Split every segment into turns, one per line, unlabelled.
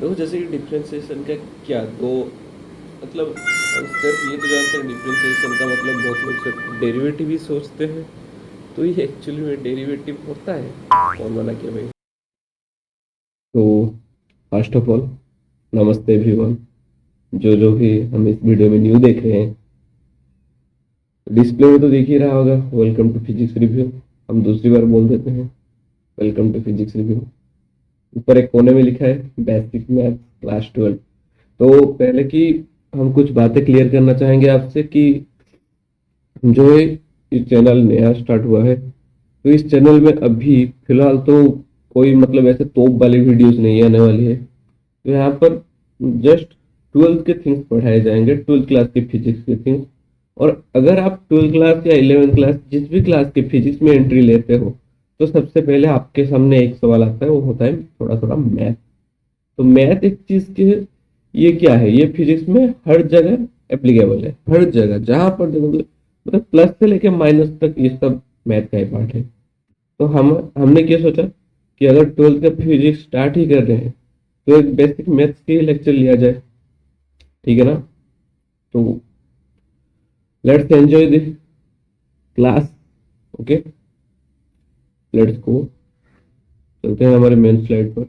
देखो जैसे कि डिफरेंशिएशन का क्या दो मतलब हम सिर्फ ये तो जानते हैं डिफरेंशिएशन का मतलब बहुत लोग सिर्फ डेरिवेटिव ही सोचते हैं। तो ये एक्चुअली में डेरिवेटिव होता है कौन बना के भाई। तो फर्स्ट ऑफ ऑल नमस्ते एवरीवन, जो भी हम इस वीडियो में न्यू देख रहे हैं डिस्प्ले में तो देख ही रहा होगा, वेलकम टू फिजिक्स रिव्यू। हम दूसरी बार बोल देते हैं वेलकम टू फिजिक्स रिव्यू। ऊपर एक कोने में लिखा है बेसिक मैथ क्लास 12। तो पहले की हम कुछ बातें क्लियर करना चाहेंगे आपसे कि जो ये चैनल नया स्टार्ट हुआ है, तो इस चैनल में अभी फिलहाल तो कोई मतलब ऐसे तोप वाली वीडियोस नहीं आने वाली है। तो यहाँ पर जस्ट 12th के थिंग्स पढ़ाए जाएंगे, 12th क्लास के फिजिक्स के थिंग्स। और अगर आप 12th क्लास या 11th क्लास जिस भी क्लास के फिजिक्स में एंट्री लेते हो, तो सबसे पहले आपके सामने एक सवाल आता है, वो होता है थोड़ा थोड़ा मैथ। तो मैथ एक चीज के ये क्या है, ये फिजिक्स में हर जगह एप्लीकेबल है, हर जगह जहां पर देखोगे मतलब प्लस से लेके माइनस तक ये सब मैथ का ही पार्ट है। तो हमने क्या सोचा कि अगर 12th का फिजिक्स स्टार्ट ही कर रहे हैं तो एक बेसिक मैथ्स के लेक्चर लिया जाए, ठीक है ना। तो let's enjoy the class. Okay, let's go, चलते हैं हमारे मेन स्लाइड पर।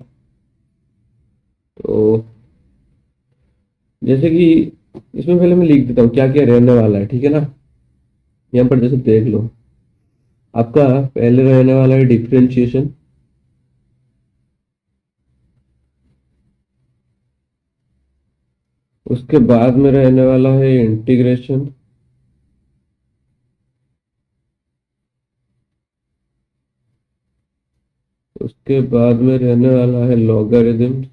तो जैसे कि इसमें पहले मैं लिख देता हूँ क्या क्या रहने वाला है, ठीक है ना। यहाँ पर जैसे देख लो, आपका पहले रहने वाला है डिफरेंशिएशन, उसके बाद में रहने वाला है इंटीग्रेशन, उसके बाद में रहने वाला है लॉगरिदम,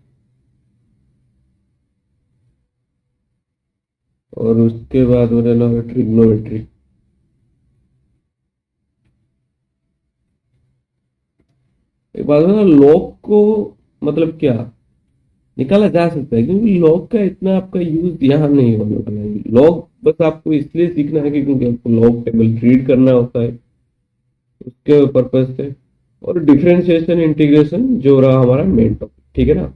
और उसके बाद में रहना है ट्रिग्नोमेट्री। एक बात है ना, लॉग को मतलब क्या निकाला जा सकता है, क्योंकि लॉग का इतना आपका यूज यहाँ नहीं होने वाला है। लॉग बस आपको इसलिए सीखना है कि क्योंकि आपको लॉग टेबल रीड करना होता है, उसके पर्पज से। और डिफरेंशिएशन इंटीग्रेशन जो रहा हमारा मेन टॉपिक, ठीक है ना।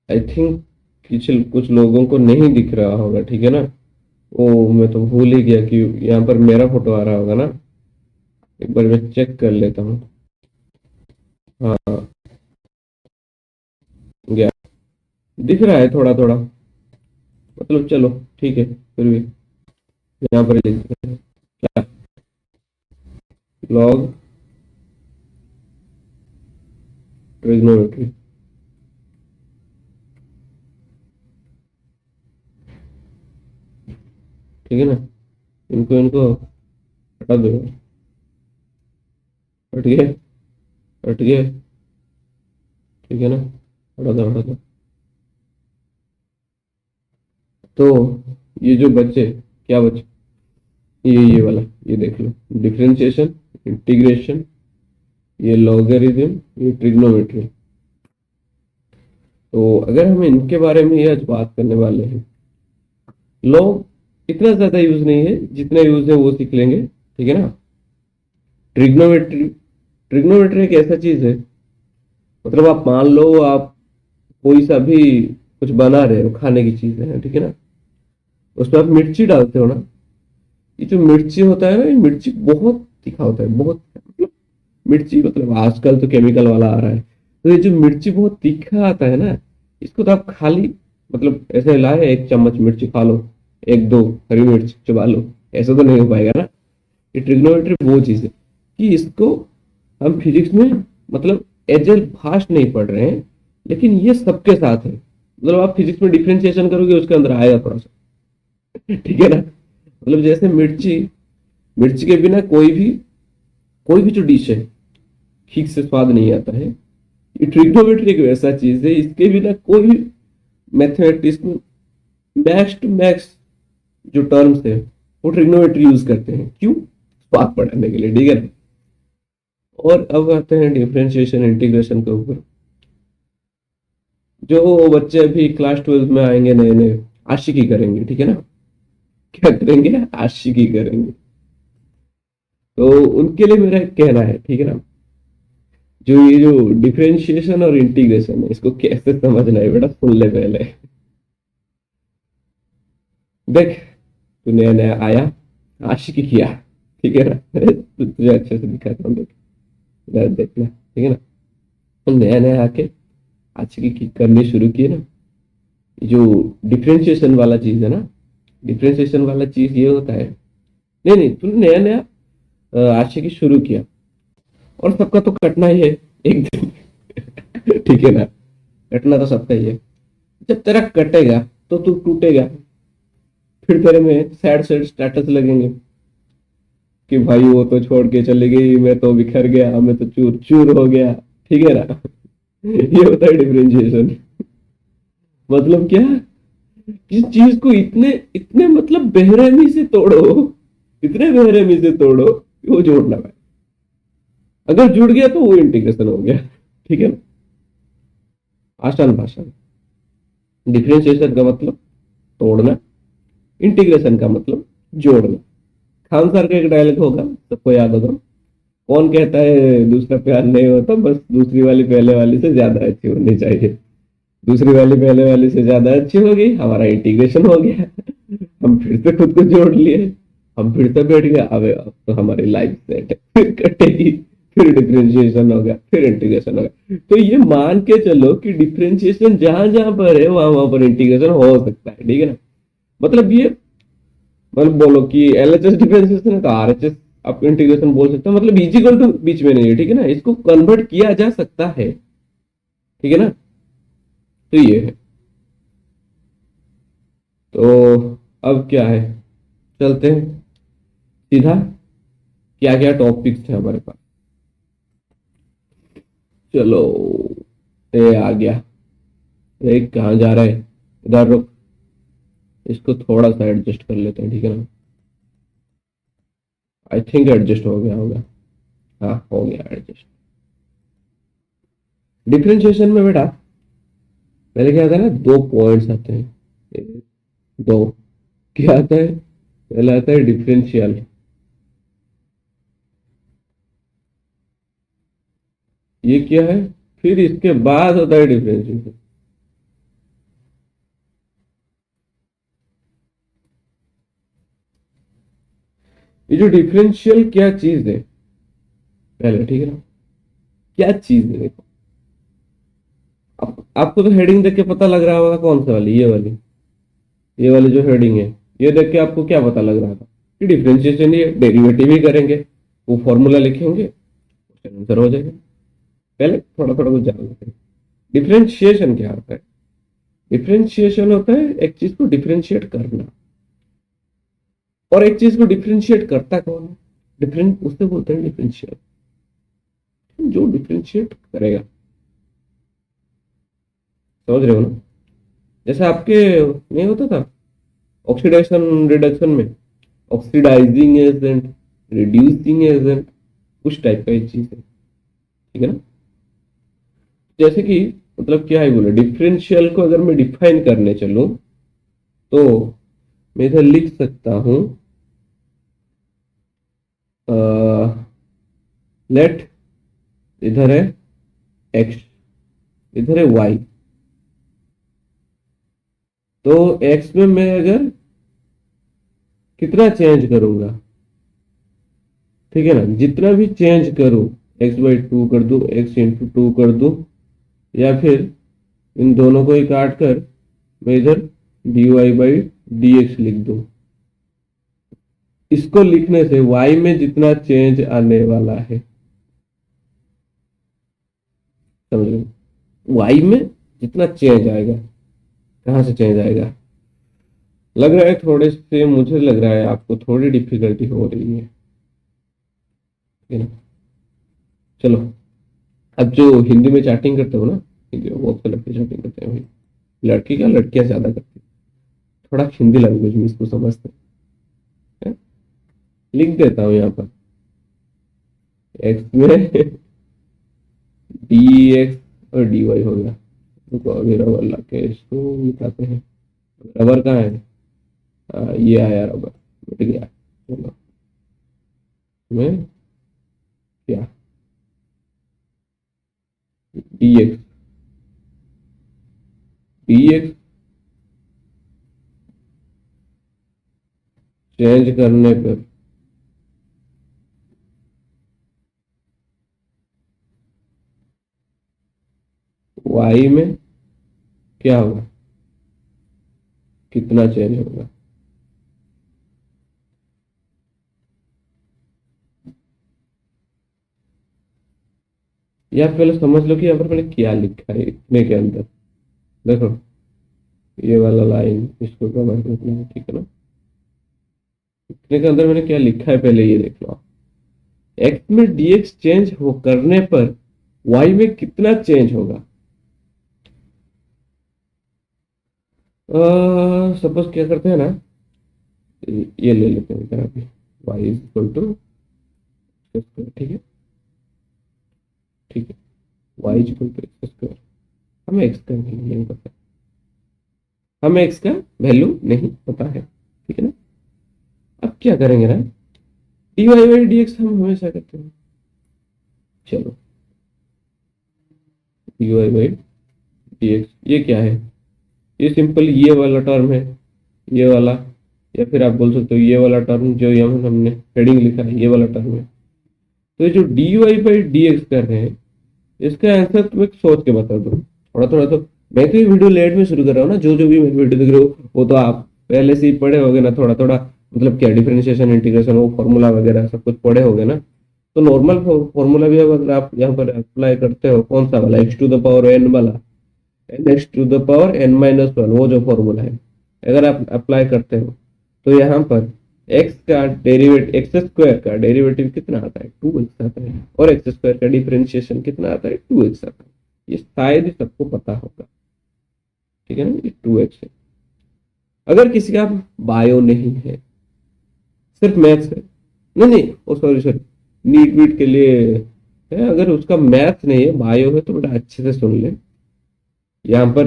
आई थिंक कुछ कुछ लोगों को नहीं दिख रहा होगा, ठीक है ना। ओ मैं तो भूल ही गया कि यहाँ पर मेरा फोटो आ रहा होगा ना। एक बार मैं चेक कर लेता हूँ। हाँ, गया, दिख रहा है थोड़ा थोड़ा, मतलब चलो ठीक है फिर भी। यहाँ पर लिख देते हैं क्या, लॉग ट्रिग्नोमेट्री, ठीक है ना। इनको इनको हटा दो, हट गए, हट गए, ठीक है ना, हटा दो हटा दो। तो ये जो बच्चे क्या बचे, ये वाला, ये देख लो, डिफरेंशिएशन, इंटीग्रेशन, ये लॉगरिदम, ये ट्रिग्नोमेट्री। तो अगर हम इनके बारे में ही आज बात करने वाले हैं, लॉग इतना ज्यादा यूज नहीं है, जितना यूज है वो सीख लेंगे, ठीक है ना। ट्रिग्नोमेट्री, ट्रिग्नोमेट्री एक ऐसा चीज है, मतलब आप मान लो आप कोई सा भी कुछ बना रहे हो, खाने की चीजें हैं, ठीक है ना। उसमें आप मिर्ची डालते हो ना, ये जो मिर्ची होता है ना, ये मिर्ची बहुत तीखा होता है, बहुत मतलब मिर्ची मतलब आजकल तो केमिकल वाला आ रहा है। तो ये जो मिर्ची बहुत तीखा आता है ना, इसको तो आप खाली मतलब ऐसे लाए एक चम्मच मिर्ची खा लो, एक दो हरी मिर्च चबा लो, ऐसा तो नहीं हो पाएगा ना। ये ट्रिग्नोमेट्री वो चीज है कि इसको हम फिजिक्स में मतलब एज ए फास्ट नहीं पढ़ रहे हैं, लेकिन ये सबके साथ है। मतलब आप फिजिक्स में डिफरेंशिएशन करोगे उसके अंदर आएगा थोड़ा सा, ठीक है ना। मतलब जैसे मिर्ची, मिर्ची के बिना कोई भी जो डिश है ठीक से स्वाद नहीं आता है। ये ट्रिग्नोमेट्री एक वैसा चीज है, इसके बिना कोई भी मैथमेटिक्स में मैक्स टू मैक्स जो टर्म्स है वो ट्रिग्नोमेट्री यूज करते हैं, क्यों, स्वाद बढ़ाने के लिए, ठीक है ना। और अब आते हैं डिफरेंशिएशन इंटीग्रेशन के ऊपर। जो बच्चे अभी क्लास 12 में आएंगे नए नए, आशिकी करेंगे, ठीक है ना। क्या करेंगे, आशिकी करेंगे। तो उनके लिए मेरा एक कहना है, ठीक है ना, जो डिफरेंशिएशन और इंटीग्रेशन है, इसको कैसे समझना है बेटा, सुन ले पहले। देख, तू नया नया आया, आशिकी किया, ठीक है ना। तुझे अच्छे से दिखाता हूँ, देख इधर देखना, ठीक है ना। तो नया नया आके आशिकी करनी शुरू की ना, जो डिफरेंशिएशन वाला चीज है ना, डिफरेंशिएशन वाला चीज ये होता है। नहीं नहीं, तूने नया नया आशिकी शुरू किया, और सबका तो कटना ही है एक दिन। ठीक है ना, कटना तो सबका ही है। जब तेरा कटेगा तो तू टूटेगा, फिर तेरे में सैड सैड स्टेटस लगेंगे कि भाई वो तो छोड़ के चली गई, मैं तो बिखर गया, मैं तो चूर चूर हो गया, ठीक है ना। ये होता है डिफरेंशिएशन। मतलब क्या, किस चीज को इतने इतने मतलब बेरहमी से तोड़ो, इतने बेरहमी से तोड़ो कि वो जोड़ ना पाए। अगर जुड़ गया तो वो इंटीग्रेशन हो गया, ठीक है ना। आसान भाषा में डिफरेंशिएशन का मतलब तोड़ना, इंटीग्रेशन का मतलब जोड़ना। खान सर का एक डायलॉग होगा, सबको याद होगा, कौन कहता है दूसरा प्यार नहीं होता, बस दूसरी वाली पहले वाली से ज्यादा अच्छी होनी चाहिए। दूसरी वाली पहले वाली से ज्यादा अच्छी हो गई, हमारा इंटीग्रेशन हो गया। हम फिर से खुद को जोड़ लिए, हम फिर से बैठ गए, अब तो हमारी लाइफ सेट है, फिर कटेगी, फिर डिफरेंशिएशन होगा, फिर इंटीग्रेशन होगा। तो ये मान के चलो कि डिफरेंशिएशन जहां जहां पर है वहां वहां पर इंटीग्रेशन हो सकता है, ठीक है ना। मतलब ये, मतलब बोलो कि एलएचएस डिफरेंशिएशन है तो आरएचएस आप इंटीग्रेशन बोल सकते हो, मतलब इजिकल टू बीच में नहीं है, ठीक है ना, इसको कन्वर्ट किया जा सकता है, ठीक है ना। तो ये है। तो अब क्या है, चलते हैं सीधा, क्या क्या टॉपिक्स थे हमारे पास। चलो, ये आ गया। एक कहाँ जा रहा है, इधर रुक, इसको थोड़ा सा एडजस्ट कर लेते हैं, ठीक है ना। आई थिंक एडजस्ट हो गया होगा, हाँ हो गया एडजस्ट। डिफरेंशिएशन में बेटा पहले क्या आता है ना, दो पॉइंट्स आते हैं, एक, दो। क्या आता है, पहला आता है डिफरेंशियल, ये क्या है, फिर इसके बाद होता है डिफरेंशिएशन। ये जो डिफरेंशियल क्या चीज है, पहले ठीक है ना, क्या चीज है देखो। आपको तो हेडिंग देख के पता लग रहा होगा कौन सा वाली, ये वाली जो हेडिंग है, ये देख के आपको क्या पता लग रहा था कि डिफरेंशिएशन, ये डेरिवेटिव ही करेंगे, वो फॉर्मूला लिखेंगे, क्वेश्चन आंसर हो जाएगा। पहले थोड़ा थोड़ा कुछ जान लेते हैं। डिफरेंशिएशन क्या होता है, डिफरेंशिएशन होता है एक चीज को डिफरेंशिएट करना, और एक चीज को डिफरेंशिएट करता कौन है, डिफरेंट उससे बोलते हैं डिफरेंशियल, जो डिफरेंशिएट करेगा। समझ रहे हो ना, जैसे आपके नहीं होता था ऑक्सीडेशन रिडक्शन में, ऑक्सीडाइजिंग एजेंट, रिड्यूसिंग एजेंट, उस टाइप का एक चीज है, ठीक है ना। जैसे कि मतलब क्या है बोले, डिफरेंशियल को अगर मैं डिफाइन करने चलूं तो मैं इधर लिख सकता हूं, लेट, इधर है एक्स, इधर है वाई। तो एक्स में मैं अगर कितना चेंज करूंगा, ठीक है ना, जितना भी चेंज करूं, एक्स बाई टू कर दूं, एक्स इंटू टू कर दूं, या फिर इन दोनों को ही काट कर मैं इधर d y by d x लिख दूं। इसको लिखने से y में जितना चेंज आने वाला है, समझ लो, y में जितना चेंज आएगा, कहाँ से चेंज आएगा। लग रहा है थोड़े से, मुझे लग रहा है आपको थोड़ी डिफिकल्टी हो रही है, ठीक है ना। चलो, अब जो हिंदी में चैटिंग करते हो ना, हिंदी में बहुत से लड़के चैटिंग करते हैं भाई, लड़की क्या लड़कियां ज्यादा करती हैं, थोड़ा हिंदी लैंग्वेज में इसको समझते हैं। लिख देता हूँ यहाँ पर, एक्स में डी एक्स और डी वाई हो गया। रुको अभी रबर ला के इसको मिटाते हैं। रबर कहाँ है, ये आया रबर, मिट गया। चलो, में क्या, dx dx चेंज करने पर y में क्या होगा, कितना चेंज होगा। या पहले समझ लो कि यहाँ पर मैंने क्या लिखा है इतने के अंदर। देखो ये वाला लाइन इसको कवर करना है, ठीक है ना। इतने के अंदर मैंने क्या लिखा है पहले ये देख लो आप। एक्स में dx चेंज हो करने पर y में कितना चेंज होगा। सपोज क्या करते हैं ना, ये ले लेते हैं इधर अभी y इज इक्वल टू, ठीक है ठीक है, y is equal to x square. हमें x का वैल्यू नहीं पता, हमें x का वैल्यू नहीं पता है, ठीक है ना। अब क्या करेंगे ना, dy बाई dx हम हमेशा करते हैं। चलो dy बाई dx ये क्या है, ये सिंपल ये वाला टर्म है, ये वाला, या फिर आप बोल सकते हो ये वाला टर्म जो यहाँ हमने हेडिंग लिखा है ये वाला टर्म है। तो ये जो dy बाई dx कर रहे हैं इसका आंसर तुम एक सोच के बता दो थोड़ा थोड़ा। तो मैं तो ये वीडियो लेट में शुरू कर रहा हूँ ना, जो जो भी मेरी वीडियो देख रहे हो वो तो आप पहले से ही पढ़े होगे ना थोड़ा थोड़ा, मतलब क्या डिफरेंशिएशन इंटीग्रेशन वो फॉर्मूला वगैरह सब कुछ पढ़े होगे ना। तो नॉर्मल फॉर्मूला भी अगर आप यहाँ पर अप्लाई करते हो, कौन सा वाला, x to the power n वाला, n x to the power n minus one, वो जो फॉर्मूला है अगर आप अप्लाई करते हो तो यहाँ पर एक्स का डेरिवेटिव, एक्स स्क्वायर का डेरिवेटिव कितना आता है, 2x आता है, और एक्स स्क्वायर का डिफरेंशिएशन कितना आता है, 2x आता है। ये शायद ही सबको पता होगा, ठीक है ना, ये 2x है। अगर किसी का बायो नहीं है, सिर्फ मैथ्स है, नहीं नहीं ओ सॉरी सॉरी, नीट वीट के लिए है, अगर उसका मैथ्स नहीं है बायो है तो बेटा अच्छे से सुन ले। यहाँ पर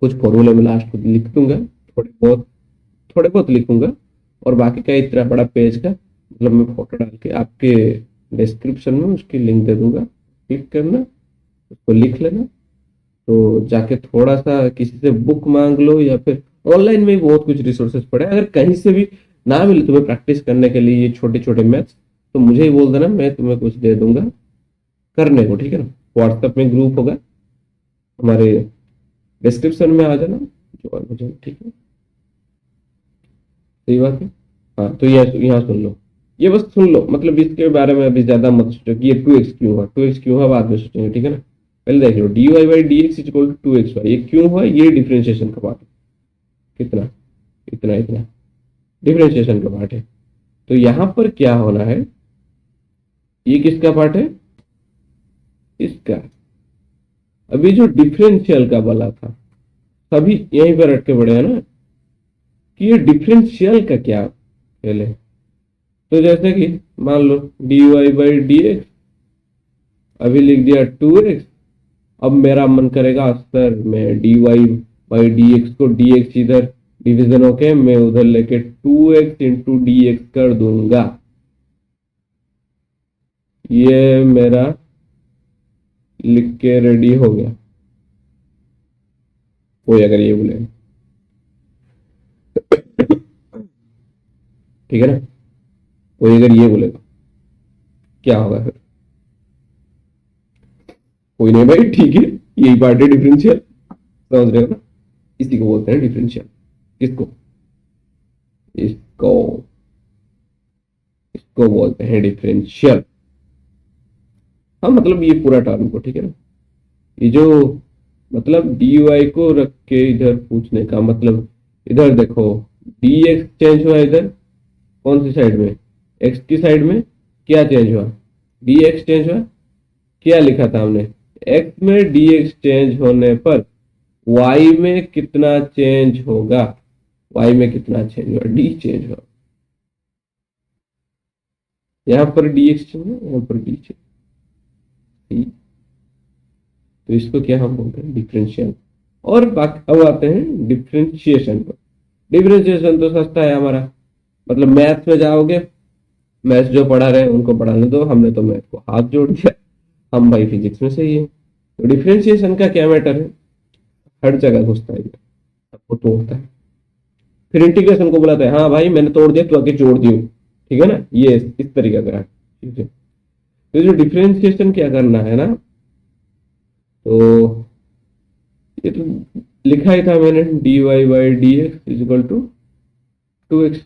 कुछ फॉर्मूले में लास्ट को लिख दूंगा, थोड़े बहुत लिखूंगा, और बाकी का इतना बड़ा पेज का मतलब मैं फोटो डाल के आपके डिस्क्रिप्शन में उसकी लिंक दे दूंगा, क्लिक करना, उसको लिख लेना। तो जाके थोड़ा सा किसी से बुक मांग लो, या फिर ऑनलाइन में भी बहुत कुछ रिसोर्सेज पड़े, अगर कहीं से भी ना मिले तुम्हें प्रैक्टिस करने के लिए ये छोटे छोटे मैथ्स, तो मुझे ही बोल देना, मैं तुम्हें कुछ दे दूंगा करने को, ठीक है ना। व्हाट्सएप में ग्रुप होगा, हमारे डिस्क्रिप्शन में आ जाना, ठीक है, सही बात है। हाँ तो ये यहाँ सुन लो, ये बस सुन लो, मतलब इसके बारे में अभी ज्यादा मत सोचो कि ये 2x क्यों हुआ, 2x क्यों हुआ बाद में सोचेंगे, ठीक है ना। पहले देख लो dy by dx is equal to 2x, ये क्यों हुआ, ये डिफरेंशिएशन का पार्ट है, कितना, इतना इतना डिफरेंशिएशन का पार्ट है। तो यहाँ पर क्या होना है, ये किसका पार्ट है, इसका। अभी जो डिफरेंशियल का बोला था सभी यहीं पर अटके पड़े हैं ना, कि ये डिफरेंशियल का क्या खेल है। तो जैसे कि मान लो dy बाई dx, अभी लिख दिया 2x, अब मेरा मन करेगा सर मैं dy बाई dx को dx इधर डिवीजन होके मैं उधर लेके 2x इंटू dx कर दूंगा, ये मेरा लिख के रेडी हो गया। कोई अगर ये बोले ठीक है ना, कोई अगर ये बोलेगा क्या होगा फिर, कोई नहीं भाई, ठीक है यही पार्ट है डिफरेंशियल, समझ रहे हो ना, इसी को बोलते हैं डिफरेंशियल। किसको, इसको इसको बोलते हैं डिफरेंशियल। हाँ मतलब ये पूरा टर्म को, ठीक है ना। ये जो मतलब dy को रख के इधर पूछने का मतलब, इधर देखो dx चेंज हुआ, इधर कौन सी साइड में, x की साइड में क्या चेंज हुआ, dx चेंज हुआ, क्या लिखा था हमने, x में dx चेंज होने पर y में कितना चेंज होगा, y में कितना चेंज हुआ, d चेंज हुआ, यहाँ पर dx चेंज हुआ, यहाँ पर d चेंज, तो इसको क्या हम बोलते हैं डिफरेंशियल। और बाकी अब आते हैं डिफरेंशिएशन पर। डिफरेंशिएशन तो सस्ता है हमारा, मतलब मैथ्स में जाओगे, मैथ्स जो पढ़ा रहे हैं उनको पढ़ाने दो, हमने तो मैथ को हाथ जोड़ दिया, हम भाई फिजिक्स में सही है, तो डिफरेंशिएशन का क्या मैटर है, हर जगह घुसता है, सबको तोड़ता है। फिर इंटीग्रेशन को बुलाता है, हाँ भाई मैंने तोड़ दिया तो आगे जोड़ दियो, ठीक है ना, ये इस तरीके का है, ठीक है। तो जो डिफरेंशिएशन क्या करना है ना, तो ये तो लिखा ही था मैंने, d y by d x is equal to 2x।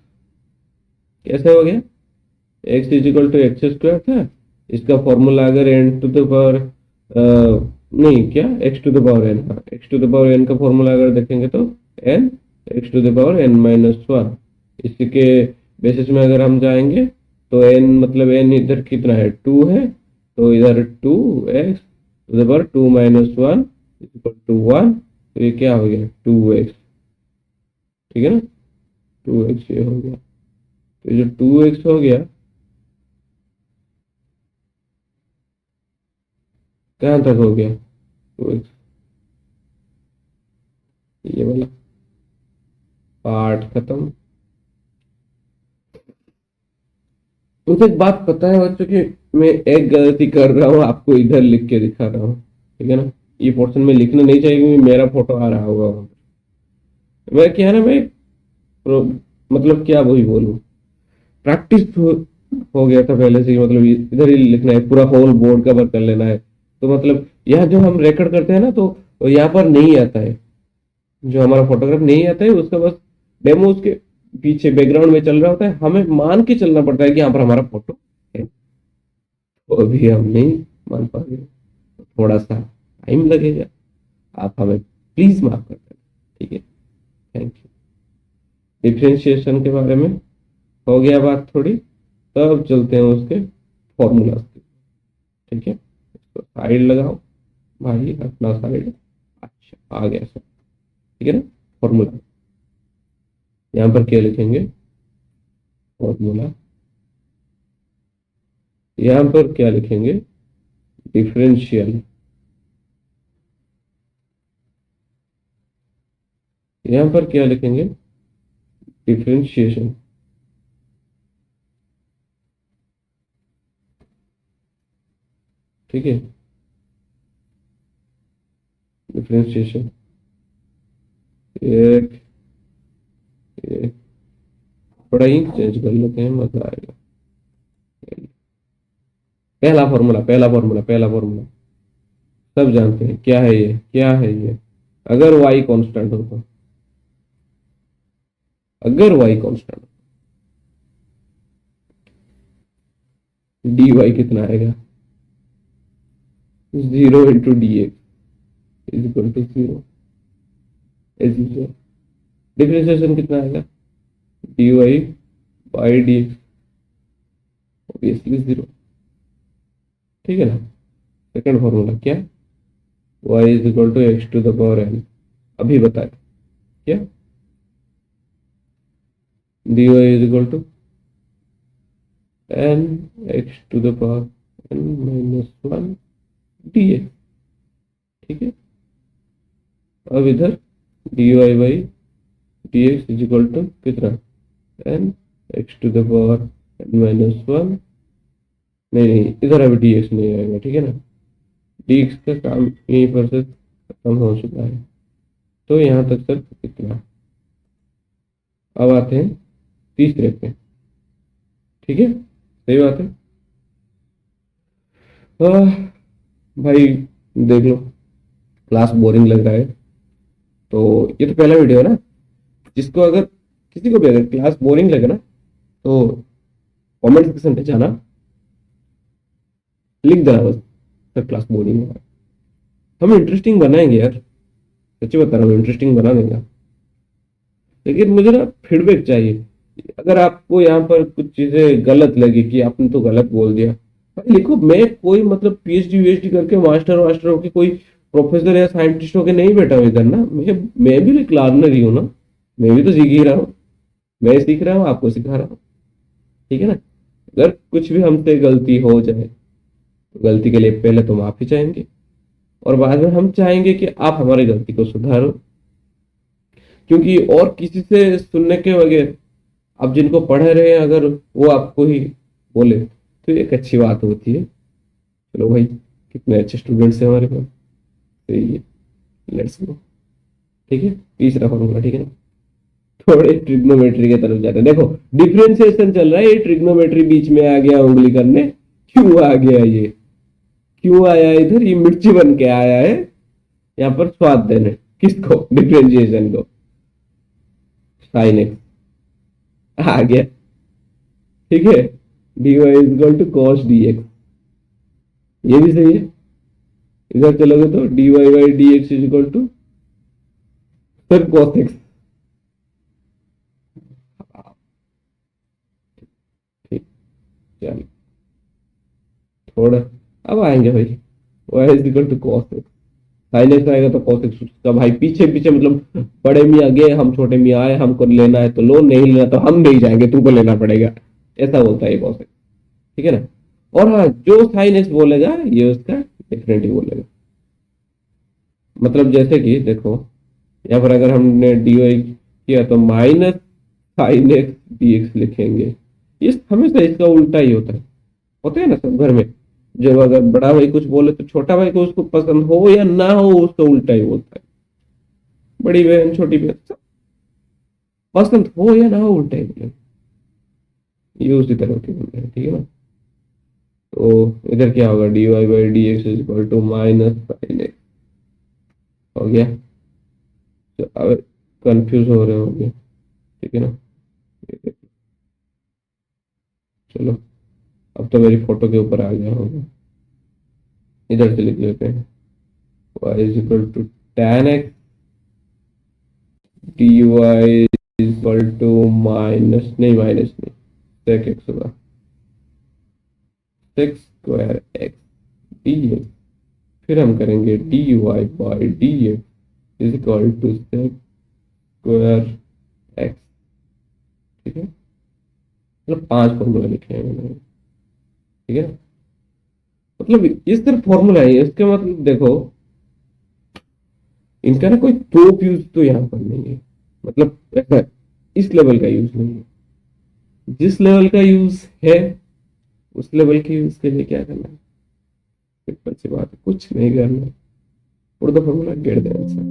कैसे हो गया, x is equal to x square था, इसका फॉर्मूला अगर एन टू द पावर नहीं क्या x to the power n, हाँ x to the power n का फॉर्मूला अगर देखेंगे तो n x to the power n minus one. इसके बेसिस में अगर हम जाएंगे तो एन मतलब एन इधर कितना है, टू है, तो इधर two x to the power two minus one equal to one. तो ये क्या हो गया, टू एक्स, ठीक है ना, टू एक्स ये हो गया। तो ये जो टू एक्स हो गया, कहाँ तक हो गया, टू एक्स, ये वाला पार्ट खत्म। मुझे एक बात पता है बच्चों कि मैं एक गलती कर रहा हूँ, आपको इधर लिख के दिखा रहा हूँ, ठीक है ना, ये पोर्शन में लिखना नहीं चाहिए क्योंकि मेरा फोटो आ रहा होगा वहां पर। मैं क्या है ना, मैं मतलब क्या वही बोलूँ, प्रैक्टिस हो गया था पहले से ही, मतलब इधर ही लिखना है, पूरा होल बोर्ड कवर कर लेना है। तो मतलब यहाँ जो हम रिकॉर्ड करते हैं ना, तो यहाँ पर नहीं आता है, जो हमारा फोटोग्राफ नहीं आता है उसका बस डेमो उसके पीछे बैकग्राउंड में चल रहा होता है, हमें मान के चलना पड़ता है कि यहाँ पर हमारा फोटो है। तो अभी हम नहीं मान पा रहे, थोड़ा सा टाइम लगेगा, आप हमें प्लीज माफ कर देना, ठीक है, थैंक यू। डिफ्रेंशिएशन के बारे में हो गया बात थोड़ी, तब चलते हैं उसके फॉर्मूला के, ठीक है। इसको साइड लगाओ भाई, अपना साइड, अच्छा आ गया सब, ठीक है ना। फॉर्मूला यहाँ पर क्या लिखेंगे, फॉर्मूला यहाँ पर क्या लिखेंगे, डिफरेंशियल, यहाँ पर क्या लिखेंगे, डिफरेंशिएशन, ठीक है, डिफरेंशिएशन एक ये थोड़ा ही चेंज कर लेते हैं, मजा आएगा। पहला फॉर्मूला, पहला फॉर्मूला, पहला फॉर्मूला सब जानते हैं, क्या है ये, क्या है ये, अगर y कांस्टेंट हो तो, अगर y कांस्टेंट, डी वाई कितना आएगा, zero into d x is equal to zero, as usual. Differentiation कितना आएगा, d y by d x, obviously zero, ठीक है ना। सेकंड फॉर्मूला क्या, y is equal to x to the power n, अभी बताए क्या, dy is equal to n x to the power n minus one dx, ठीक है। अब इधर dy by dx is equal to कितना, n x to the power n minus one, नहीं नहीं इधर अभी dx नहीं आएगा, ठीक है ना, dx का काम यहीं पर से खत्म हो चुका है। तो यहाँ तक सिर्फ इतना। अब आते हैं तीसरे पे, ठीक है, सही बात है। भाई देख लो, क्लास बोरिंग लग रहा है तो ये तो पहला वीडियो है ना, जिसको अगर किसी को भी अगर क्लास बोरिंग लगे ना तो कमेंट सेक्शन पे जाना, लिख देना बस सर क्लास बोरिंग है। हम इंटरेस्टिंग बनाएंगे यार, सच्ची बता रहा हूँ, इंटरेस्टिंग बना देंगे, लेकिन मुझे ना फीडबैक चाहिए। अगर आपको यहाँ पर कुछ चीजें गलत लगी कि आपने तो गलत बोल दिया, भाई लिखो, मैं कोई मतलब पीएचडी वीएचडी करके मास्टर वास्टर होके कोई प्रोफेसर या साइंटिस्ट होके नहीं बैठा हूँ इधर ना, मैं भी एक लर्नर ही हूँ ना, मैं भी तो सीख ही रहा हूँ, मैं सीख रहा हूँ आपको सिखा रहा हूँ, ठीक है ना। अगर कुछ भी हमसे गलती हो जाए तो गलती के लिए पहले तो माफी चाहेंगे, और बाद में हम चाहेंगे कि आप हमारी गलती को सुधारो, क्योंकि और किसी से सुनने के बगैर आप जिनको पढ़ रहे हैं अगर वो आपको ही बोले तो एक अच्छी बात होती है। चलो भाई, कितने अच्छे स्टूडेंट्स हैं हमारे पास, सही है, लेट्स गो। ठीक है, तीसरा फॉर्मूला, ठीक है ना। थोड़े ट्रिग्नोमेट्री की तरफ जाते हैं, देखो डिफरेंशिएशन चल रहा है, ये ट्रिग्नोमेट्री बीच में आ गया उंगली करने। क्यों आ गया ये, क्यों आया इधर, ये मिर्ची बन के आया है यहाँ पर स्वाद देने, किसको, डिफरेंशिएशन को। साइन एक्स आ गया, ठीक है। D y is equal to cos d x, ये भी सही है। इधर चलोगे तो d y by d x is equal to फिर कॉस एक्स। ठीक, चलो थोड़ा, अब आएंगे भाई, y is equal to cos x. Sine x आएगा तो कॉस एक्स का भाई पीछे पीछे, मतलब बड़े मियाँ गए, हम छोटे मियाँ आए, हमको लेना है तो लो, नहीं लेना तो हम नहीं जाएंगे, तुमको लेना पड़ेगा, ऐसा बोलता है कॉस एक्स, ठीक है ना। और हाँ, जो साइन एक्स बोलेगा ये उसका डिफरेंट ही बोलेगा। मतलब जैसे कि देखो, यहाँ पर अगर हमने डी वाई किया तो minus sine x d x लिखेंगे। इस हमेशा इसका उल्टा ही होता है ना सब घर में। जब अगर बड़ा भाई कुछ बोले तो छोटा भाई को उसको पसंद हो या ना हो, उसका उल्टा ही बोलता है। बड़ी बहन छोटी बहन सब पसंद हो या ना हो, उल्टा ही बोले। ये उसी तरह की बोलते हैं, ठीक है ना। तो इधर क्या होगा, d y by d x is equal to minus sine x, हो गया। तो अब कंफ्यूज हो रहे होंगे, ठीक है ना। चलो, अब तो मेरी फोटो के ऊपर आ गया होगा, इधर से लिख लेते हैं। y is equal to tan x dy is equal to minus, नहीं माइनस नहीं, sec x होगा, sec स्क्वायर x dx। फिर हम करेंगे dy by dx is equal to sec square x, ठीक है। मतलब 5 फॉर्मूला लिखे हैं मैंने, ठीक है। मतलब इस तरह फॉर्मूला है, इसका मतलब देखो, इनका ना कोई टॉप यूज तो यहाँ पर नहीं है, मतलब ऐसा इस लेवल का यूज नहीं है। जिस लेवल का यूज है, उस लेवल के यूज के लिए क्या करना है, सिंपल सी बात है, कुछ नहीं करना है। उड़ दो फॉर्मूला, गेट द आंसर।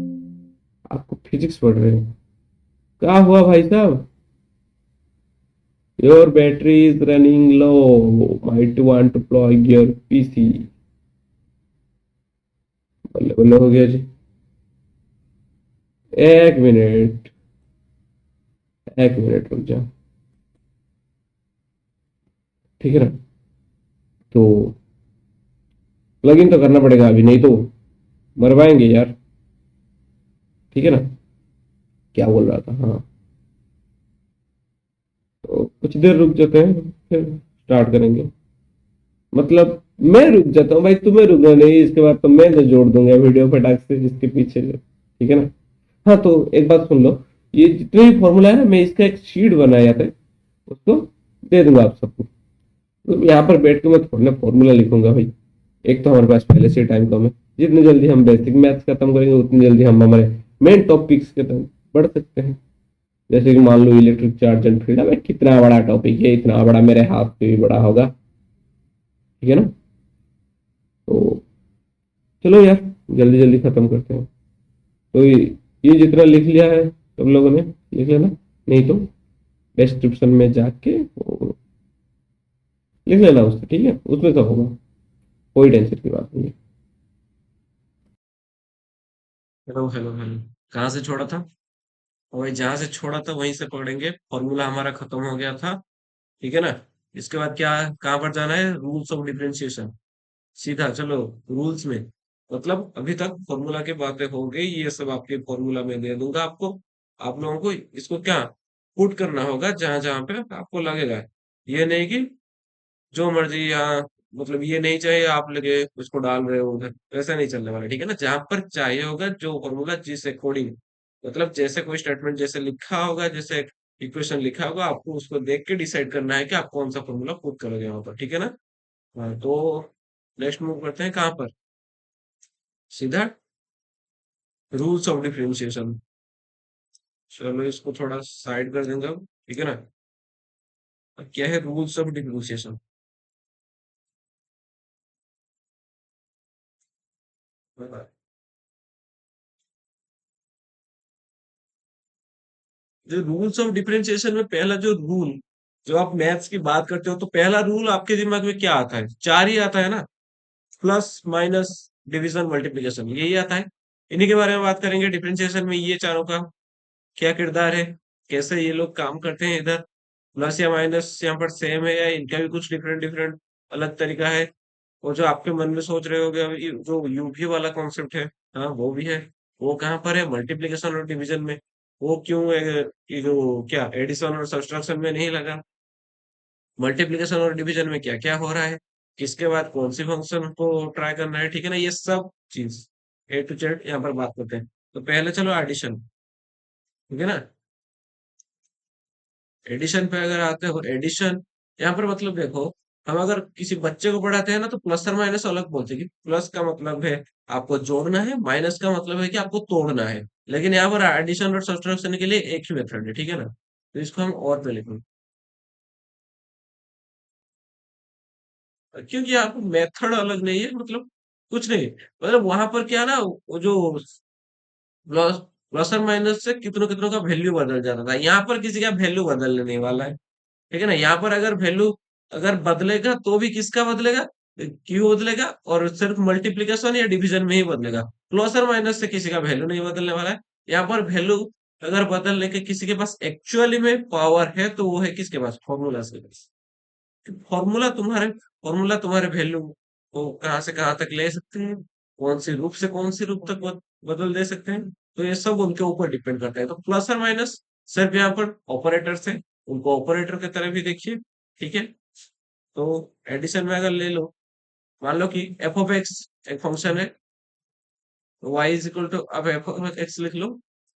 आपको फिजिक्स पढ़ रहे हैं, क्या हुआ भाई साहब, your battery is running low, might want to plug your PC. बल्ले बल्ले हो गया जी। एक मिनट, एक मिनट रुक जाओ, ठीक है ना। तो प्लग इन तो करना पड़ेगा अभी, नहीं तो मरवाएंगे यार, ठीक है ना। क्या बोल रहा था, हाँ। तो कुछ देर रुक जाते हैं, फिर स्टार्ट करेंगे। मतलब मैं रुक जाता हूँ भाई, तुम्हें रुकना नहीं, इसके बाद तो मैं तो जोड़ दूंगा वीडियो फटाक से जिसके पीछे जो, ठीक है ना। हाँ, तो एक बात सुन लो, ये जितने भी फॉर्मूला है ना, मैं इसका एक शीट बनाया था, उसको दे दूंगा आप सबको। तो यहाँ पर बैठ के मैं थोड़ा ना फॉर्मूला लिखूंगा भाई, एक तो हमारे पास पहले से टाइम कम है। जितनी जल्दी हम बेसिक मैथ्स खत्म करेंगे, उतनी जल्दी हम हमारे मेन टॉपिक्स के तरफ बढ़ सकते हैं। जैसे कि मान लो इलेक्ट्रिक चार्ज एंड फील्ड, अब कितना बड़ा टॉपिक है, इतना बड़ा मेरे हाथ से भी बड़ा होगा, ठीक है ना। तो चलो यार, जल्दी जल्दी खत्म करते हैं। तो ये जितना लिख लिया है सब लोगों ने, लिख लेना, नहीं तो डिस्क्रिप्शन में जाके वो लिख लेना उससे, ठीक है, उसमें सब होगा, कोई टेंशन की बात नहीं है।
Hello hello hello. कहाँ से छोड़ा था? वही जहां से छोड़ा था वहीं से पकड़ेंगे। फॉर्मूला हमारा खत्म हो गया था, ठीक है ना। इसके बाद क्या, कहाँ पर जाना है, रूल्स ऑफ डिफरेंशिएशन। सीधा चलो रूल्स में। मतलब अभी तक फॉर्मूला की बातें हो गई, ये सब आपके फॉर्मूला में दे दूंगा आपको। आप लोगों को इसको क्या पुट करना होगा जहां जहां पे आपको लगेगा। ये नहीं कि जो मर्जी यहाँ, मतलब ये नहीं चाहिए आप लगे उसको डाल रहे हो उधर, ऐसा नहीं चलने वाला, ठीक है ना। जहां पर चाहिए होगा जो फॉर्मूला जिस अकॉर्डिंग, मतलब जैसे कोई स्टेटमेंट जैसे लिखा होगा, जैसे इक्वेशन लिखा होगा, आपको उसको देख के डिसाइड करना है कि आप कौन सा फॉर्मूला पुट करोगे वहां पर, ठीक है ना। हाँ, तो नेक्स्ट मूव करते हैं कहाँ पर, सीधा रूल्स ऑफ डिफरेंशिएशन। चलो इसको थोड़ा साइड कर देंगे अब, ठीक है ना। अब क्या है रूल्स ऑफ डिफरेंशिएशन। जो रूल्स ऑफ डिफरेंशिएशन में पहला जो रूल, जो आप मैथ्स की बात करते हो तो पहला रूल आपके दिमाग में क्या आता है? चार ही आता है ना, प्लस माइनस डिवीजन मल्टीप्लिकेशन, यही आता है। इन्हीं के बारे में बात करेंगे डिफरेंशिएशन में, ये चारों का क्या किरदार है, कैसे ये लोग काम करते हैं इधर। प्लस या माइनस यहाँ पर सेम है या इनका भी कुछ डिफरेंट डिफरेंट अलग तरीका है। और जो आपके मन में सोच रहे होगे अभी, जो यूपी वाला कॉन्सेप्ट है, हाँ वो भी है। वो कहाँ पर है? मल्टीप्लिकेशन और डिवीजन में। वो क्यों है? ये जो क्या एडिशन और सब्ट्रैक्शन में नहीं लगा, मल्टीप्लिकेशन और डिवीजन में क्या क्या हो रहा है, किसके बाद कौन सी फंक्शन को ट्राई करना है, ठीक है ना, ये सब चीज ए टू जेड यहाँ पर बात करते हैं। तो पहले चलो एडिशन, ठीक है ना। एडिशन पे अगर आते हो, एडिशन यहाँ पर मतलब देखो, हम अगर किसी बच्चे को पढ़ाते हैं ना तो प्लस और माइनस अलग बोलते हैं कि प्लस का मतलब है आपको जोड़ना है, माइनस का मतलब है कि आपको तोड़ना है। लेकिन यहाँ पर एडिशन और सब्ट्रैक्शन के लिए एक ही मेथड है, ठीक है ना। तो इसको हम और पे लिखेंगे, क्योंकि यहाँ पर मेथड अलग नहीं है, मतलब कुछ नहीं, मतलब वहां पर क्या ना, वो जो प्लस प्लस और माइनस से कितनों कितनों का वैल्यू बदल जाता था, यहाँ पर किसी का वैल्यू बदलने नहीं वाला है, ठीक है ना। यहाँ पर अगर वैल्यू अगर बदलेगा तो भी किसका बदलेगा? क्यू बदलेगा, और सिर्फ मल्टीप्लिकेशन या डिवीजन में ही बदलेगा। प्लस और माइनस से किसी का वैल्यू नहीं बदलने वाला है। यहाँ पर वैल्यू अगर बदलने के किसी के पास एक्चुअली में पावर है तो वो है किसके पास? फॉर्मूला के पास। फॉर्मूला तुम्हारे वैल्यू को कहाँ से कहाँ तक ले सकते हैं, कौन सी रूप से कौन सी रूप तक बदल दे सकते हैं। तो ये सब उनके ऊपर डिपेंड करता है। तो प्लस और माइनस सिर्फ यहाँ पर ऑपरेटर्स है, उनको ऑपरेटर की तरह भी देखिए, ठीक है। तो एडिशन में अगर ले लो, मान लो कि एफ ऑफ एक्स एक फंक्शन है, वाई इज इक्वल टू, अब एफ ऑफ एक्स लिख लो,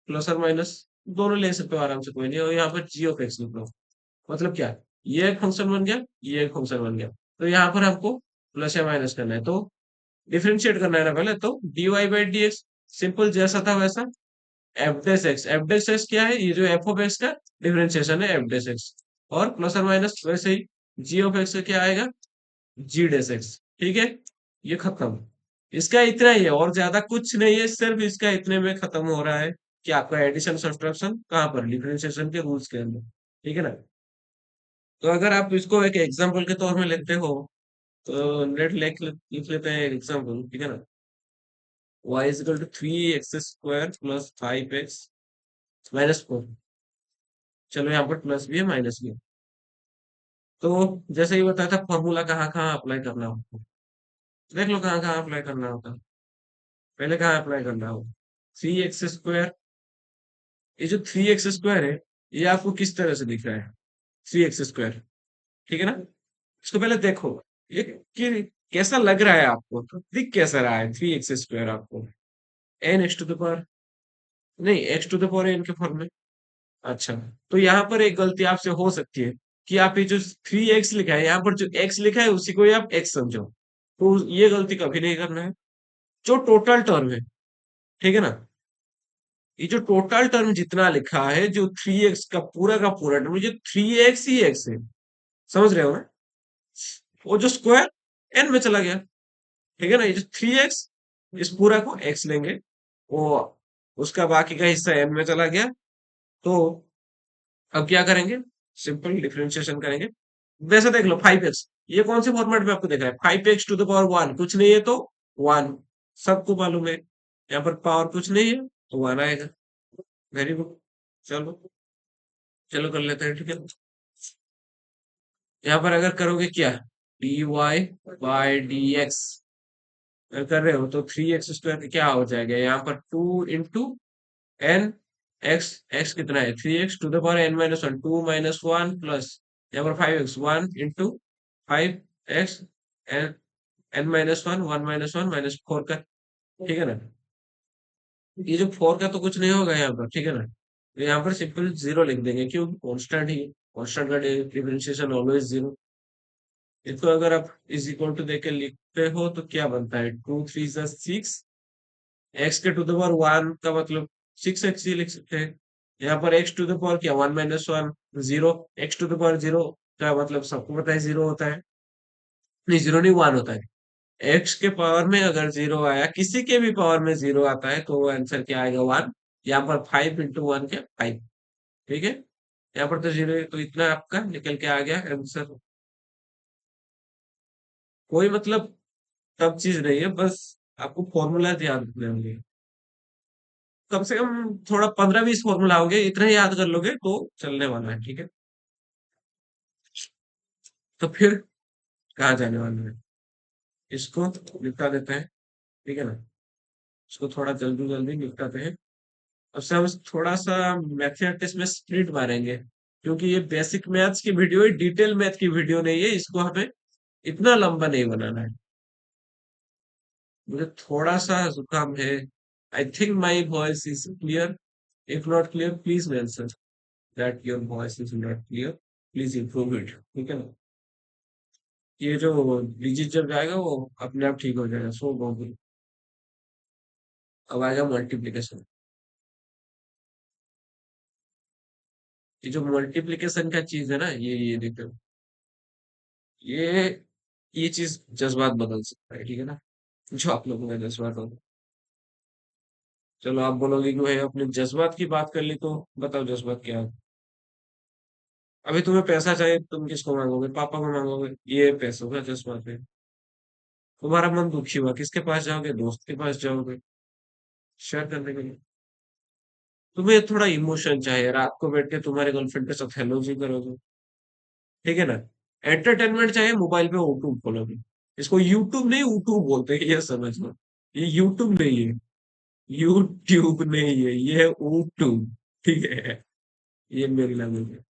प्लस और माइनस दोनों ले सकते हो आराम से, कोई नहीं, और यहाँ पर जी ऑफ एक्स लिख लो। मतलब क्या, ये एक फंक्शन बन गया, ये एक फंक्शन बन गया। तो यहाँ पर हमको प्लस या माइनस करना है, तो डिफरेंशिएट करना है ना पहले, तो d y by d x, simple जैसा था वैसा। F dash x, f dash x क्या है? ये जो एफ ऑफ एक्स का डिफरेंशिएशन है, एफ डेस एक्स। और प्लस और माइनस वैसे ही जी ऑफ एक्स का क्या आएगा? जी डेस एक्स, ठीक है। ये खत्म, इसका इतना ही है, और ज्यादा कुछ नहीं है, सिर्फ इसका इतने में खत्म हो रहा है कि आपका एडिशन सब्ट्रैक्शन कहाँ पर? डिफरेंशिएशन के रूल्स के अंदर, ठीक है ना। तो अगर आप इसको एक एग्जांपल के तौर में लेते हो, तो लेट लिख लेते हैं एग्जांपल, ठीक है ना। y इज इक्वल टू 3x² प्लस 5x माइनस 4। चलो यहाँ पर प्लस भी है माइनस भी है। तो जैसे ही बताया था, फॉर्मूला कहाँ कहाँ अप्लाई करना होता है, देख लो कहाँ कहाँ अप्लाई करना होता है। पहले कहाँ अप्लाई करना होगा? 3x², ये जो 3x² है, ये आपको किस तरह से दिख रहा है? 3x², ठीक है ना। इसको पहले देखो, ये कैसा लग रहा है आपको, तो दिख कैसा रहा है 3x² आपको? N x to the power, नहीं x to the power n के फॉर्म में। अच्छा, तो यहाँ पर एक गलती आपसे हो सकती है कि आप ये जो 3x लिखा है, यहाँ पर जो x लिखा है उसी को ही आप x समझो। तो ये गलती कभी नहीं करना है। जो टोटल टर्म है, ठीक है ना, ये जो टोटल टर्म जितना लिखा है, जो 3x का पूरा टर्म, ये 3x ही x है, समझ रहे हो ना। वो जो स्क्वायर n में चला गया, ठीक है ना। ये जो 3x, इस पूरा को x लेंगे, वो उसका बाकी का हिस्सा n में चला गया। तो अब क्या करेंगे? सिंपल डिफरेंशिएशन करेंगे। वैसे देख लो 5x, ये कौन से फॉर्मेट में आपको दिख रहा है? 5x टू द पावर 1 कुछ नहीं है तो 1, सबको मालूम है। यहाँ पर पावर कुछ नहीं है तो 1 आएगा। वेरी गुड, चलो चलो कर लेते हैं, ठीक है। यहाँ पर अगर करोगे क्या, d y by d x कर रहे हो, तो 3x² क्या हो जाएगा? यहाँ पर 2 इंटू एन, एक्स, एक्स कितना है? 3x to the power n minus one, 2 - 1 plus यहाँ पर 5x, 1 into 5x N, n-1, 1 - 1 -4 का, ठीक है ना। ये जो 4 का तो कुछ नहीं होगा यहाँ पर, ठीक है ना। तो यहाँ पर सिंपल जीरो लिख देंगे, क्यों? कॉन्स्टेंट ही, कॉन्स्टेंट का डिफरेंशिएशन ऑलवेज जीरो। इसको अगर आप इज इक्वल टू देके लिखते हो तो क्या बनता है? 2 3 6, एक्स के टू द पावर 1 का मतलब 6x ही लिख सकते हैं। यहाँ पर एक्स टू द पावर क्या, 1 - 1 zero, x to the power zero का मतलब सबको पता है जीरो होता है, नहीं जीरो नहीं 1 होता है। एक्स के पावर में अगर जीरो आया, किसी के भी पावर में जीरो आता है, तो आंसर क्या आएगा? 1। यहाँ पर 5 इंटू 1 क्या, 5। ठीक है, यहाँ पर तो जीरो है, तो इतना आपका निकल के आ गया आंसर। कोई मतलब टफ चीज नहीं है, बस आपको फॉर्मूला याद रखने होंगे। कम से कम थोड़ा 15-20 फॉर्मूला होंगे, इतना ही याद कर लोगे तो चलने वाला है, ठीक है। तो फिर कहाँ जाने वाले हैं, इसको निपटा देते हैं, ठीक है ना। इसको थोड़ा जल्दी जल्दी निपटाते हैं। अब से हम थोड़ा सा मैथमेटिक्स में स्प्लिट मारेंगे, क्योंकि ये बेसिक मैथ्स की वीडियो है, डिटेल मैथ की वीडियो नहीं है, इसको हमें इतना लंबा नहीं बनाना है। मुझे थोड़ा सा जुकाम है। I think my voice is clear. If not clear please mention that your voice is not clear, please improve it, ठीक है ना। ये जो डिजिट जब जाएगा वो अपने आप ठीक हो जाएगा, सो बहुत। अब आएगा मल्टीप्लीकेशन। ये जो मल्टीप्लीकेशन का चीज है ना, ये देखो, ये ये चीज जज्बात बदल सकता है, ठीक है ना। जो आप लोगों का जज्बात होगा। चलो आप बोलोगे कि भाई अपने जज्बात की बात कर ली, तो बताओ जज्बात क्या है। अभी तुम्हें पैसा चाहिए, तुम किसको मांगोगे, पापा को मांगोगे, ये पैसों का जज्बात है। तुम्हारा मन दुखी हुआ, किसके पास जाओगे, दोस्त के पास जाओगे शेयर करने के लिए। तुम्हें थोड़ा इमोशन चाहिए, रात को बैठ के तुम्हारे गर्लफ्रेंड के साथ हेलो जी करोगे, ठीक है ना। एंटरटेनमेंट चाहिए, मोबाइल पे यूट्यूब खोलोगे। इसको यूट्यूब नहीं यूट्यूब बोलते हैं, ये समझ लो। ये यूट्यूब नहीं है, यूट्यूब नहीं है, ये है यूट्यूब, ठीक है। ये मेरी लैंग्वेज है,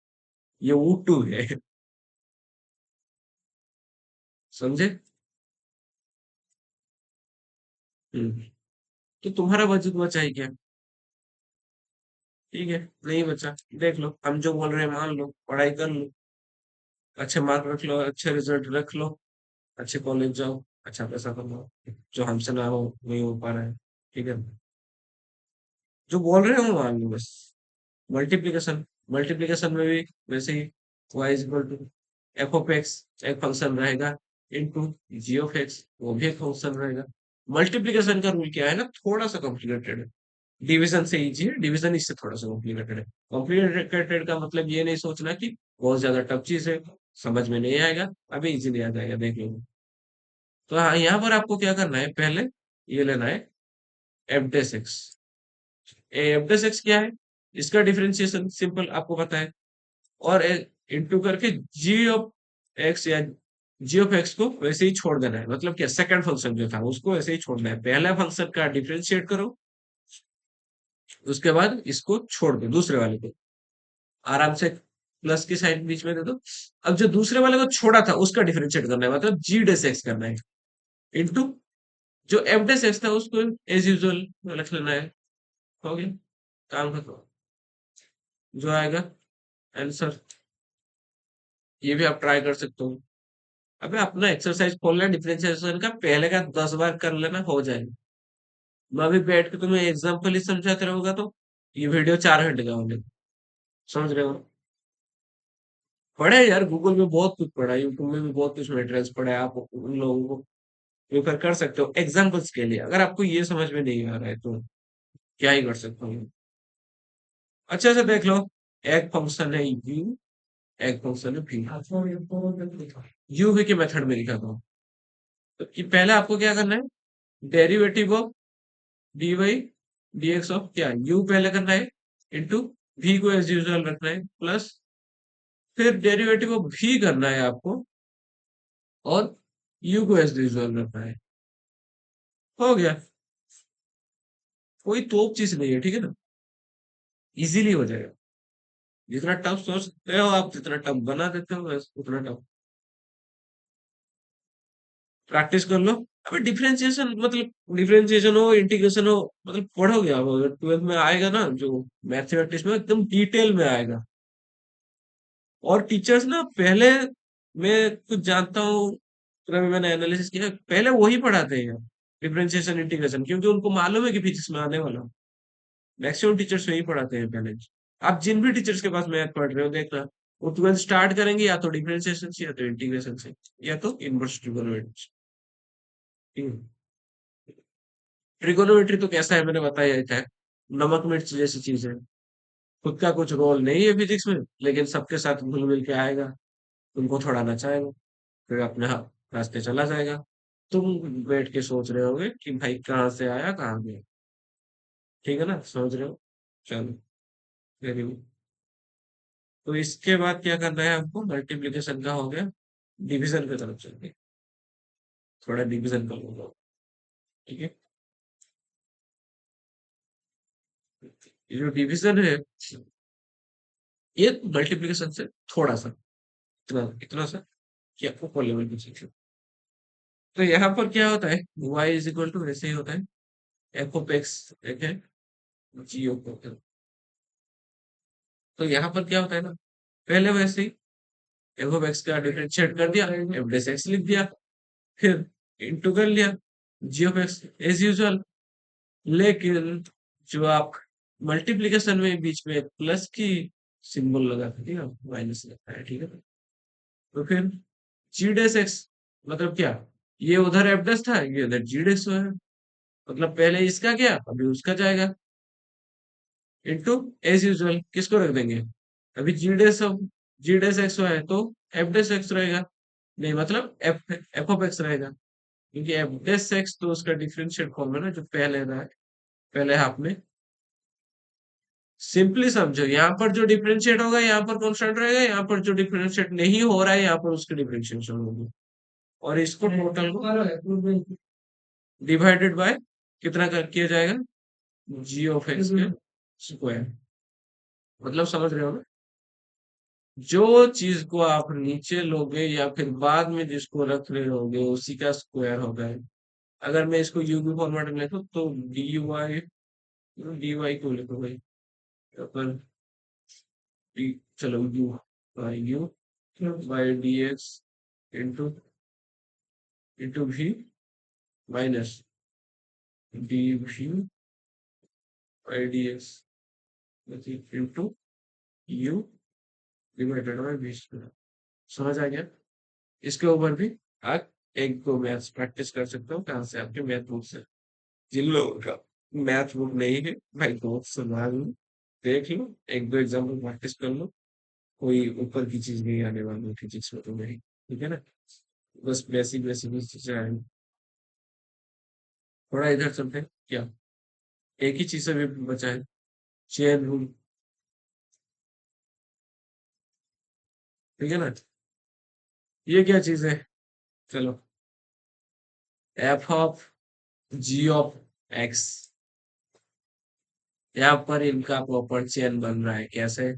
ये यूट्यूब है, समझे। हम्म। तो तुम्हारा बजट बचा है क्या, ठीक है। नहीं बचा, देख लो, हम जो बोल रहे हैं मान लो, पढ़ाई कर लो, अच्छे मार्क रख लो, अच्छे रिजल्ट रख लो, अच्छे कॉलेज जाओ, अच्छा पैसा कमाओ, जो हमसे ना हो नहीं हो पा रहा है, ठीक है। जो बोल रहे हो मान लो बस। मल्टीप्लीकेशन, मल्टीप्लीकेशन में भी वैसे ही, y is equal to f of x, एक फंक्शन रहेगा, इनटू जी ऑफ एक्स, वो भी एक फंक्शन रहेगा। मल्टीप्लीकेशन का रूल क्या है ना, थोड़ा सा कॉम्प्लिकेटेड है। डिवीजन से इजी है, डिवीजन इससे थोड़ा सा कॉम्प्लिकेटेड है। कॉम्प्लिकेटेड का मतलब ये नहीं सोचना कि बहुत ज्यादा टफ चीज है, समझ में नहीं आएगा, अभी इजीली आ जाएगा, देख लो। तो हाँ, यहाँ पर आपको क्या करना है, पहले ये लेना है f dash x. F dash x क्या है, इसका डिफरेंशिएशन सिंपल आपको पता है, और इंटू करके जी ऑफ एक्स या जी ऑफ एक्स को वैसे ही छोड़ देना है, मतलब क्या, सेकंड फंक्शन जो था उसको वैसे ही छोड़ना है, पहला फंक्शन का डिफरेंशिएट करो, उसके बाद इसको छोड़ दो दूसरे वाले को, आराम से प्लस की साइन बीच में दे दो। अब जो दूसरे वाले को छोड़ा था उसका डिफरेंशिएट करना है, मतलब जी डेस एक्स करना है, इंटू जो एफ डेस एक्स था उसको एज यूजुअल रख लेना है। हो गया, काम खत्म। जो आएगा आंसर, ये भी आप ट्राई कर सकते हो। अबे अपना एक्सरसाइज खोलना, डिफरेंशिएशन का पहले का 10 बार कर लेना, हो जाएगा। मैं अभी बैठ के तुम्हें एग्जाम्पल ही समझाते रहूंगा तो ये वीडियो 4 घंटे का होने, समझ रहे हो। पढ़े यार, गूगल में बहुत कुछ पढ़ा है, यूट्यूब में भी बहुत कुछ मटेरियल्स पढ़ा है, आप उन लोगों को प्रिफर कर सकते हो एग्जाम्पल्स के लिए। अगर आपको ये समझ में नहीं आ रहा है तो क्या ही कर सकता हूँ। अच्छे से देख लो, एक फंक्शन है यू, एक फंक्शन है भी। यू वी के मेथड में लिखा था, तो कि पहले आपको क्या करना है, derivative of d y d x of क्या, यू पहले करना है, इंटू भी को एज यूजल रखना है, प्लस फिर डेरिवेटिव ऑफ भी करना है आपको, और यू को एज यूजल रखना है। हो गया, कोई तोप चीज नहीं है, ठीक है ना, इजीली हो जाएगा। जितना टफ सोचते हो आप, जितना टफ बना देते हो बस उतना टफ। प्रैक्टिस कर लो। अबे डिफरेंशिएशन मतलब डिफरेंशिएशन हो, इंटीग्रेशन हो, मतलब पढ़ोगे आप, अगर 12th में आएगा ना जो मैथमेटिक्स में, एकदम डिटेल में आएगा। और टीचर्स ना पहले, मैं कुछ जानता हूँ, तभी मैंने एनालिसिस किया, पहले वही पढ़ाते हैं डिफरेंशिएशन इंटीग्रेशन, क्योंकि उनको मालूम है कि फिजिक्स में आने वाला। मैक्सिमम टीचर्स वही पढ़ाते हैं पहले। आप जिन भी टीचर्स के पास मैथ पढ़ रहे हो देखना, वो 12th स्टार्ट करेंगे या तो डिफरेंशिएशन से, या तो इंटीग्रेशन से, या तो इनवर्स ट्रिगोनोमेट्री। ट्रिगोनोमेट्री तो कैसा है मैंने बताया था, नमक मिर्च जैसी चीज है। खुद का कुछ रोल नहीं है फिजिक्स में, लेकिन सबके साथ घुल मिल के आएगा, तुमको थोड़ा नचाएगा, फिर अपने रास्ते चला जाएगा। तुम बैठ के सोच रहे होगे कि भाई कहाँ से आया कहाँ गया। ठीक है ना, समझ रहे हो? चलो, वेरी गुड। तो इसके बाद क्या करना है हमको, मल्टीप्लीकेशन का हो गया, डिवीजन की तरफ चलते हैं। थोड़ा डिवीजन कर लो, ठीक है। ये जो डिवीजन है, ये मल्टीप्लीकेशन से थोड़ा सा, इतना इतना सा, कि आपको ऊपर लेवल की चीज। तो यहाँ पर क्या होता है, y इज इक्वल टू ऐसे ही होता है, एफ ऑफ एक्स एक है, जी ऑफ एक्स। तो यहाँ पर क्या होता है ना, पहले वैसे ही एफ ऑफ एक्स का डिफरेंशिएट कर दिया, एफ डेस एक्स लिख दिया, फिर इंटू कर लिया जी ऑफ एक्स एज यूजुअल। लेकिन जो आप मल्टीप्लीकेशन में बीच में प्लस की सिंबल लगा दिया, माइनस लगता है, ठीक है। तो फिर जी डेस एक्स मतलब क्या, ये उधर एफ डेस था, ये उधर जी डेस है, मतलब पहले इसका गया अभी उसका जाएगा, इंटू एज यूजुअल किसको रख देंगे, अभी जी डेस एक्स है तो एफ डेस एक्स रहेगा, नहीं मतलब एफ ऑफ एक्स रहेगा, क्योंकि एफ डेस एक्स तो उसका डिफरेंशिएट फॉर्म है ना, जो पहले रहा है पहले हाफ में। सिंपली समझो, यहाँ पर जो डिफरेंशिएट होगा यहाँ पर कांस्टेंट रहेगा, यहाँ पर जो डिफरेंशिएट नहीं हो रहा है यहाँ पर उसकी डिफरेंशिएशन होगी, और इसको टोटल को डिवाइडेड बाय कितना कर किया जाएगा, जी ऑफ एक्स के स्क्वायर। मतलब समझ रहे हो ना, जो चीज को आप नीचे लोगे या फिर बाद में जिसको रख रहे होगे उसी का स्क्वायर होगा। अगर मैं इसको यू के फॉर्मेट में लिखूं तो डी वाई को लिखो भाई, अपन डी, चलो u by u by d x into into v minus d v by d x into u divided by b square. समझ आ गया? इसके ऊपर भी आप एक दो मैथ्स प्रैक्टिस कर सकते हो, कहाँ से, आपके मैथ बुक से। जिन लोगों का मैथ बुक नहीं है भाई, दोस्त से मांग लो, देख लो, एक दो एग्जाम्पल प्रैक्टिस कर लो, कोई ऊपर की चीज नहीं आने वाली फिजिक्स में तो नहीं, ठीक है ना, बस बेसिक बेसिक चीजें आएंगी। थोड़ा इधर चलते हैं क्या, एक ही चीज से भी बचा है, चेन रूल, ठीक है ना। ये क्या चीज है, चलो, f of g of x, यहाँ पर इनका प्रॉपर चेन बन रहा है, कैसे,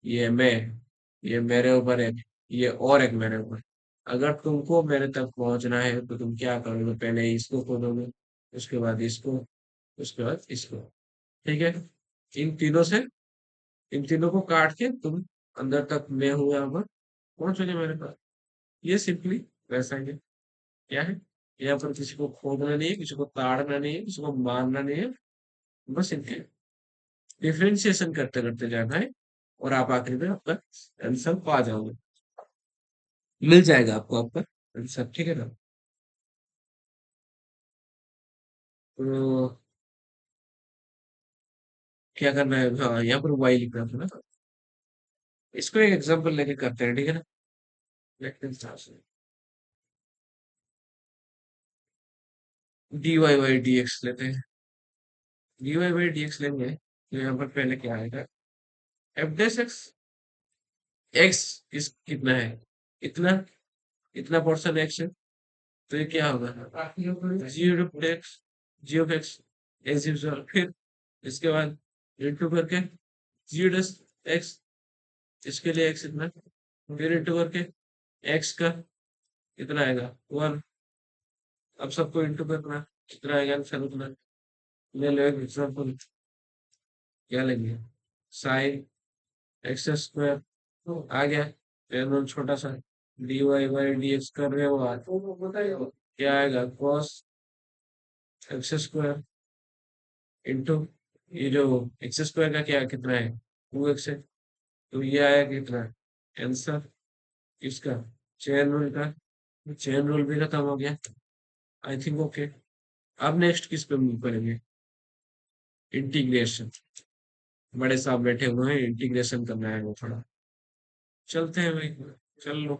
ये मैं, ये मेरे ऊपर है, ये और एक मेरे ऊपर। अगर तुमको मेरे तक पहुंचना है तो तुम क्या करोगे, पहले इसको खोलोगे, उसके बाद इसको, उसके बाद इसको, ठीक है। इन तीनों से, इन तीनों को काट के तुम अंदर तक मैं हूं यहाँ पर पहुंचोगे मेरे पास। ये सिंपली वैसा ही है, क्या है, यहाँ पर किसी को खोदना नहीं है, किसी को ताड़ना नहीं है, किसी को मारना नहीं है, बस इनके डिफरेंशिएशन करते करते जाना है, और आप आखिर में आपका आंसर पा जाओगे, मिल जाएगा आपको आपका आंसर, ठीक है ना। तो क्या करना है, हाँ यहाँ पर वाई लिखना था ना, इसको एक एग्जांपल लेके करते हैं, ठीक है ना। लेकिन d y by d x लेते हैं, d y by d x लेंगे तो यहाँ पर पहले क्या आएगा, एफ डेस एक्स, एक्स इस कितना है, इतना, इतना पोर्शन एक्स है, तो ये क्या होगा, g of x, g of x as usual, फिर इसके बाद इंटू करके जी डेस एक्स, इसके लिए एक्स इतना, फिर इंटू करके एक्स का कितना आएगा 1, अब सबको इंटू करना, कितना आएगा आंसर उतना। ले लो एक एग्जाम्पल, क्या लेंगे, साइन एक्स स्क्वायर आ गया, एन छोटा सा, d y by d x कर रहे हो आज, क्या आएगा कॉस एक्स स्क्वायर इंटू, ये जो एक्स स्क्वायर का क्या कितना है 2x है, तो ये आया कितना आंसर इसका, चेन रूल का, चेन रूल भी खत्म हो गया, आई थिंक ओके। अब नेक्स्ट किस पे मूव करेंगे, इंटीग्रेशन। बड़े साहब बैठे हुए हैं, इंटीग्रेशन करना है वो थोड़ा। चलते हैं भाई, चल लो।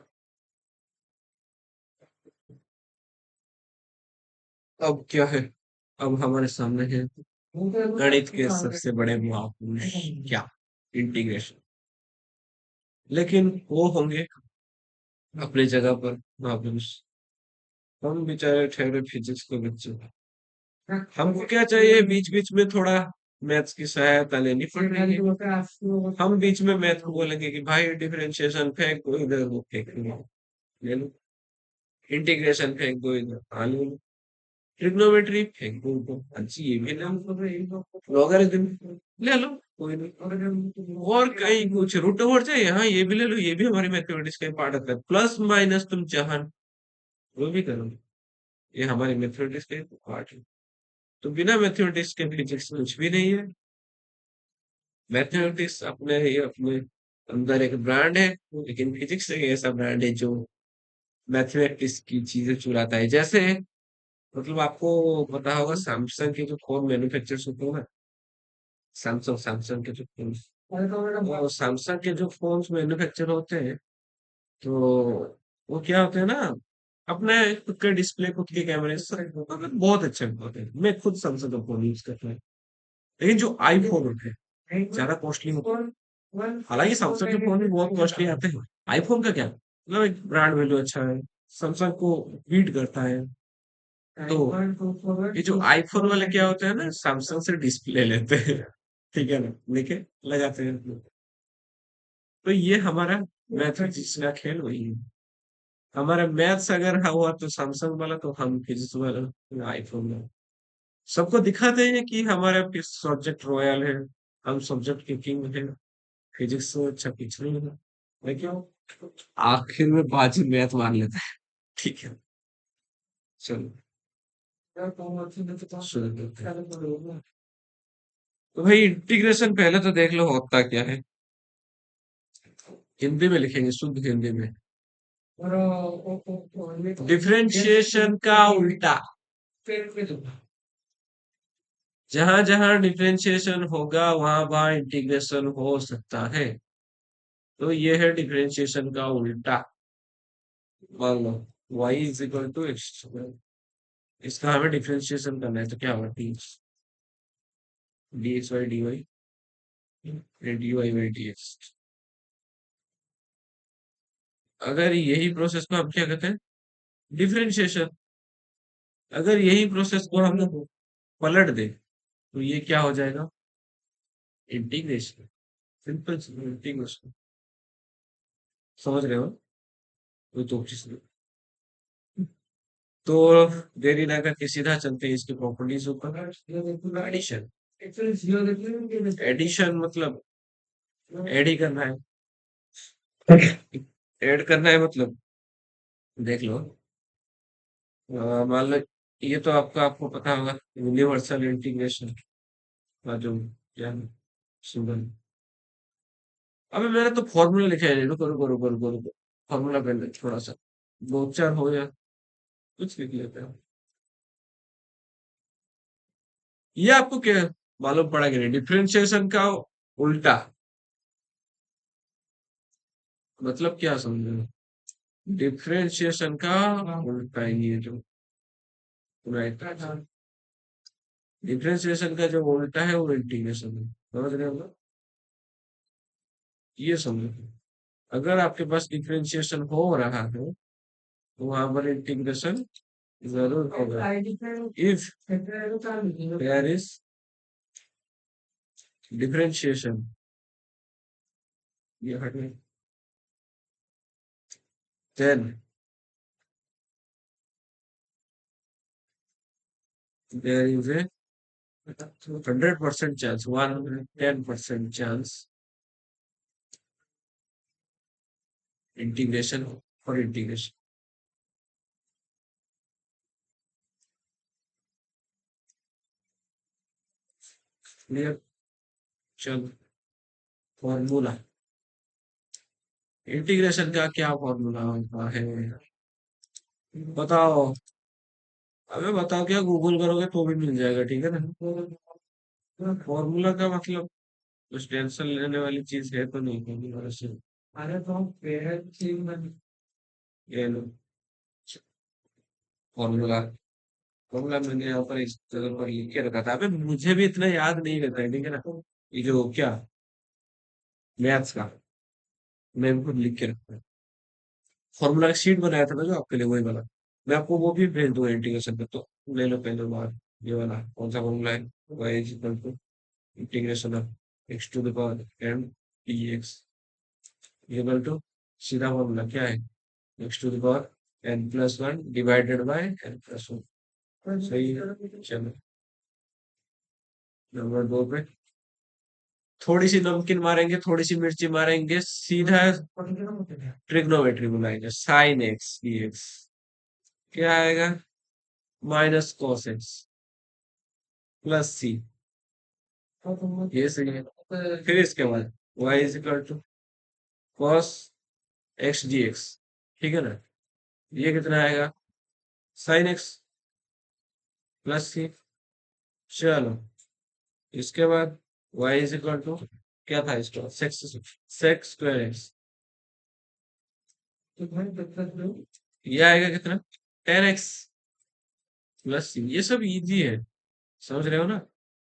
अब क्या है? अब हमारे सामने है गणित के सबसे बड़े महापुरुष, क्या, इंटीग्रेशन। लेकिन वो होंगे अपनी जगह पर महापुरुष, हम बेचारे ठहरे फिजिक्स के बच्चे। हमको क्या चाहिए, बीच बीच में थोड़ा मैथ्स की सहायता लेनी पड़ रही है। हम बीच में मैथ को बोलेंगे कि भाई डिफरेंशिएशन फेंक दो इधर, वो फेंक लो, ले लो। इंटीग्रेशन फेंक दो इधर, हाँ ले लो। ट्रिग्नोमेट्री फेंक दो इधर, अच्छी ये भी ले लो। लॉगरिथम ले लो, कोई नहीं। और कहीं कुछ रूट ओवर चाहिए, हाँ ये भी ले लो, ये भी हमारी मैथमेटिक्स का पार्ट होता है। प्लस माइनस तुम चाहो वो भी करो, ये हमारी मैथमेटिक्स का पार्ट है। तो बिना मैथमेटिक्स के फिजिक्स कुछ भी नहीं है। मैथमेटिक्स अपने ही अपने अंदर एक ब्रांड है, लेकिन फिजिक्स एक ऐसा ब्रांड है जो मैथमेटिक्स की चीजें चुराता है। जैसे मतलब आपको पता होगा सैमसंग के जो फोन मैन्युफैक्चर होते हैं ना, सैमसंग सैमसंग के जो फोन, वो सैमसंग के जो फोन मैन्युफैक्चर होते हैं, तो वो क्या होते हैं ना, अपने खुद के डिस्प्ले, खुद के कैमरे मतलब बहुत अच्छे होते हैं। मैं खुद सैमसंग का फोन यूज करता हूँ। लेकिन जो आईफोन होते हैं ज्यादा कॉस्टली होते हैं। हालांकि सैमसंग के फोन भी बहुत कॉस्टली आते हैं। आईफोन का क्या मतलब, एक ब्रांड वैल्यू अच्छा है, सैमसंग को बीट करता है। तो ये जो आईफोन वाले क्या होते हैं ना, सैमसंग से डिस्प्ले लेते हैं, ठीक है ना, लेके लगाते हैं। तो ये हमारा मैथमेटिक्स का खेल वही है। हमारा मैथ्स अगर हुआ तो सैमसंग वाला, तो हम फिजिक्स वाला आईफोन वाला। सबको दिखाते हैं कि हमारा सब्जेक्ट रॉयल है, हम सब्जेक्ट के किंग है, फिजिक्स से अच्छा कुछ नहीं है। लेकिन आखिर में बाजी मैथ मान लेते हैं। ठीक है, चलो शुरू करते हैं। तो भाई इंटीग्रेशन पहले तो देख लो होता क्या है। हिंदी में लिखेंगे, शुद्ध हिंदी में। डिफरेंशिएशन का उल्टा। जहां जहां डिफरेंशिएशन होगा वहां वहां इंटीग्रेशन हो सकता है। तो ये है डिफरेंशिएशन का उल्टा। मान लो y is equal to x, इसका हमें डिफरेंशिएशन करना है, तो क्या होगा, d d x by d y, d y by d x. अगर यही प्रोसेस को हम क्या कहते हैं, डिफरेंशिएशन। अगर यही प्रोसेस को हम पलट दे तो ये क्या हो जाएगा, इंटीग्रेशन। सिंपल इंटीग्रेशन, समझ रहे हो? तो चीज, तो देरी ना करके सीधा चलते हैं इसकी प्रॉपर्टीज ऊपर। एडिशन, एडिशन मतलब ऐड ही करना है। ऐड करना है मतलब, देख लो, मान लो ये तो आपको पता होगा, यूनिवर्सल इंटीग्रेशन का जो क्या सिंबल। अबे मैंने तो फॉर्मूला लिखा है, रुको रुको रुको रुको रुको, फॉर्मूला पहले थोड़ा सा दो चार हो या कुछ लिख लेते हैं। ये आपको क्या मालूम पड़ा कि नहीं, डिफरेंशिएशन का उल्टा मतलब क्या समझे? डिफरेंशिएशन का उल्टा ये जो राइट, डिफरेंशिएशन का जो उल्टा है वो इंटीग्रेशन है। समझ रहे हो ना? ये समझो, अगर आपके पास डिफरेंशिएशन हो रहा है तो वहां पर इंटीग्रेशन जरूर होगा। इफ देयर इज डिफरेंशिएशन, ये हटे, then there is a 100% chance, 110% chance integration for integration। Clear? चलो, फॉर्मूला, इंटीग्रेशन का क्या फॉर्मूला होता है, बताओ। अबे बताओ, क्या गूगल करोगे तो भी मिल जाएगा, ठीक है ना। फॉर्मूला का मतलब कुछ टेंशन लेने वाली चीज है तो नहीं होगी वैसे। अरे तो पेरेंट चीज में ये लो फॉर्मूला। फॉर्मूला मैंने यहाँ पर इस जगह पर लिख के रखा था। अबे मुझे भी इतना याद नहीं रहता है, ठीक है ना। ये जो क्या मैथ्स का मैं भी खुद लिख के रखता हूँ। फॉर्मूला का शीट बनाया था ना जो आपके लिए, वही वाला। मैं आपको वो भी भेज दूंगा इंटीग्रेशन पे, तो ले लो पहले बार। ये वाला कौन सा फॉर्मूला है? y is equal to integration of x to the power m dx equal to, सीधा फॉर्मूला क्या है? x to the power n plus one divided by n plus one. सही है, चलो नंबर दो पे थोड़ी सी नमकीन मारेंगे, थोड़ी सी मिर्ची मारेंगे, सीधा ट्रिग्नोमेट्री बुलाएंगे। साइन एक्स dx क्या आएगा? Minus cos x plus c. ये सही है। फिर इसके बाद y is equal to cos x dx, ठीक है ना। ये कितना आएगा? Sine x plus c. चलो इसके बाद y इज इक्वल टू क्या था इसका? Sex sex square x. ये आएगा कितना? 10x plus c. ये सब इजी है, समझ रहे हो ना।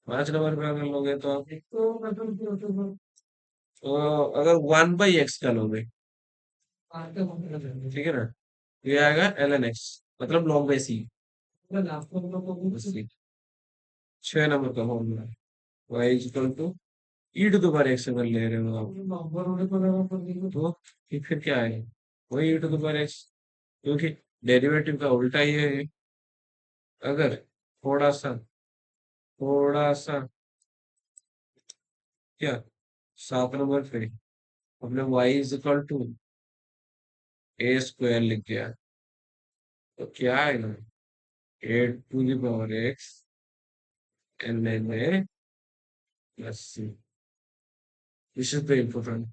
5 नंबर पे अगर लोगे तो आप, तो अगर 1/x का लोगे, ठीक है ना, तो ये आएगा ln x, मतलब log बाई सी। 6 नंबर का formula y is equal to e to the power x अगर ले रहे हो आप, तो फिर क्या है? वही ई टू द पावर एक्स, क्योंकि डेरिवेटिव का उल्टा ही है ये। अगर थोड़ा सा क्या 7 नंबर पे हमने y is equal to a square लिख दिया, तो क्या आएगा? 8 to the power x n n a plus c. This is very important,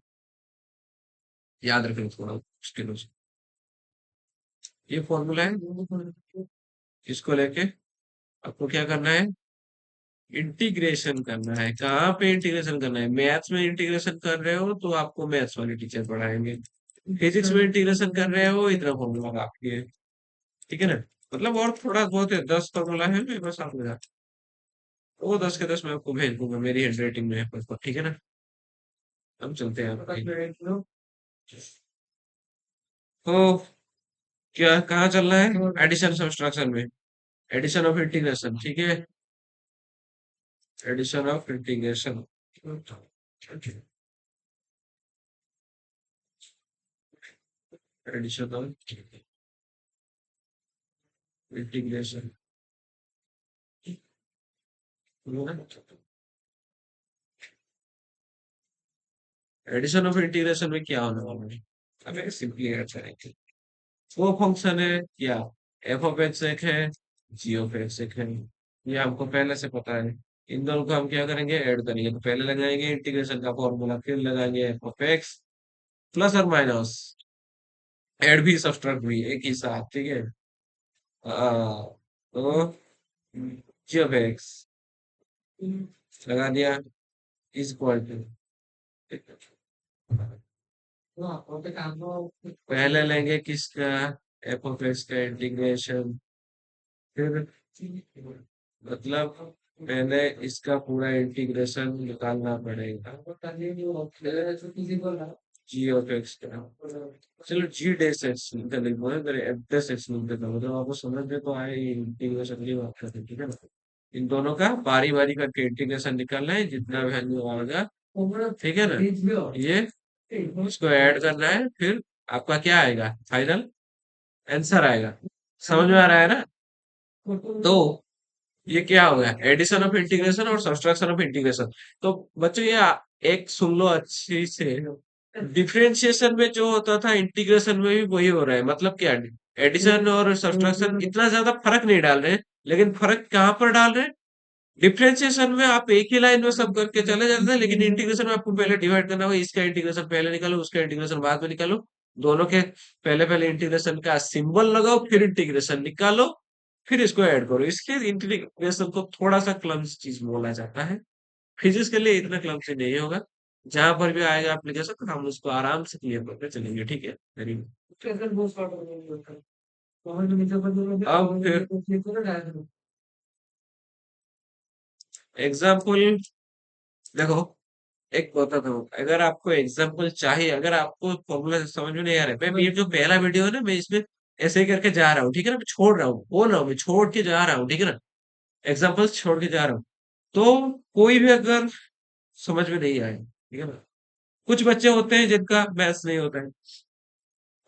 याद रखें थोड़ा मुश्किल हो। ये फॉर्मूला है, इसको लेके आपको क्या करना है? इंटीग्रेशन करना है। कहाँ पे इंटीग्रेशन करना है? मैथ्स में इंटीग्रेशन कर रहे हो तो आपको मैथ्स वाले टीचर पढ़ाएंगे। फिजिक्स में इंटीग्रेशन कर रहे हो, इतना फॉर्मूला काफी है, ठीक है ना। मतलब और थोड़ा बहुत है, 10 फॉर्मूला है मेरे पास आप लगा, वो 10 के 10 मैं आपको भेज दूंगा, मेरी हैंड राइटिंग में है पर, ठीक है ना। हम चलते हैं आपकी। तो क्या कहाँ चलना है? एडिशन सब्सट्रैक्शन में, एडिशन ऑफ इंटीग्रेशन, ठीक है। Addition of integration, addition of integration. Addition of integration में क्या होने वाला है? हमें सिंपली ऐड करेंगे। वो फंक्शन है क्या? एफ ऑफ एक्स एक है, जी ऑफ एक्स एक है, ये हमको पहले से पता है। इन दोनों को हम क्या करेंगे? ऐड करेंगे। तो पहले लगाएंगे इंटीग्रेशन का फॉर्मूला, फिर लगाएंगे एफ ऑफ एक्स प्लस और माइनस, ऐड भी सब्सट्रैक्ट भी एक ही साथ, ठीक है। तो जी ऑफ एक्स लगा दिया, इज इक्वल टू, पहले लेंगे किसका? एफ ऑफ एक्स का इंटीग्रेशन, फिर मतलब पहले इसका पूरा इंटीग्रेशन निकालना पड़ेगा जी ऑफ एक्स का। चलो जी डेस एक्स लिख मेरे एफ डेस एक्स लिख देता हूँ, मतलब आपको समझ में तो आए इंटीग्रेशन की बात करते हैं, ठीक है ना। इन दोनों का बारी बारी करके इंटीग्रेशन निकालना है, जितना वैल्यू आएगा, ठीक है ना। ये इसको ऐड करना है, फिर आपका क्या आएगा? फाइनल आंसर आएगा। समझ में आ रहा है ना। तो ये क्या हो गया? एडिशन ऑफ इंटीग्रेशन और सब्सट्रैक्शन ऑफ इंटीग्रेशन। तो बच्चों ये एक सुन लो अच्छी से, डिफरेंशिएशन में जो होता था इंटीग्रेशन में भी वही हो रहा है। मतलब क्या? एडिशन और सब्सट्रैक्शन इतना ज्यादा फर्क नहीं डाल रहे, लेकिन फर्क कहाँ पर डाल रहे हैं? डिफरेंशिएशन में आप एक ही लाइन में सब करके चले जाते हैं, लेकिन इंटीग्रेशन में आपको पहले डिवाइड करना होगा। इसका इंटीग्रेशन पहले निकालो, उसका इंटीग्रेशन बाद में निकालो। दोनों के पहले पहले इंटीग्रेशन का सिंबल लगाओ, फिर इंटीग्रेशन निकालो, फिर इसको ऐड करो। इसके इंटीग्रेशन को थोड़ा सा क्लम्स चीज बोला जाता है, फिजिक्स के लिए इतना क्लमसी नहीं होगा। जहां पर भी आएगा एप्लीकेशन तो हम उसको आराम से क्लियर करके चलेंगे, ठीक है, वेरी गुड। अब फिर एग्जाम्पल देखो, एक बताता हूँ, अगर आपको एग्जाम्पल चाहिए, अगर आपको फॉर्मूला समझ में नहीं आ रहा है, मैं ये जो पहला वीडियो है ना, मैं इसमें ऐसे ही करके जा रहा हूँ, ठीक है ना, मैं छोड़ रहा हूँ, बोल रहा हूँ, मैं छोड़ के जा रहा हूँ, ठीक है ना, एग्जाम्पल छोड़ के जा रहा हूँ। तो कोई भी अगर समझ में नहीं आए, ठीक है ना, कुछ बच्चे होते हैं जिनका मैथ्स नहीं होता है,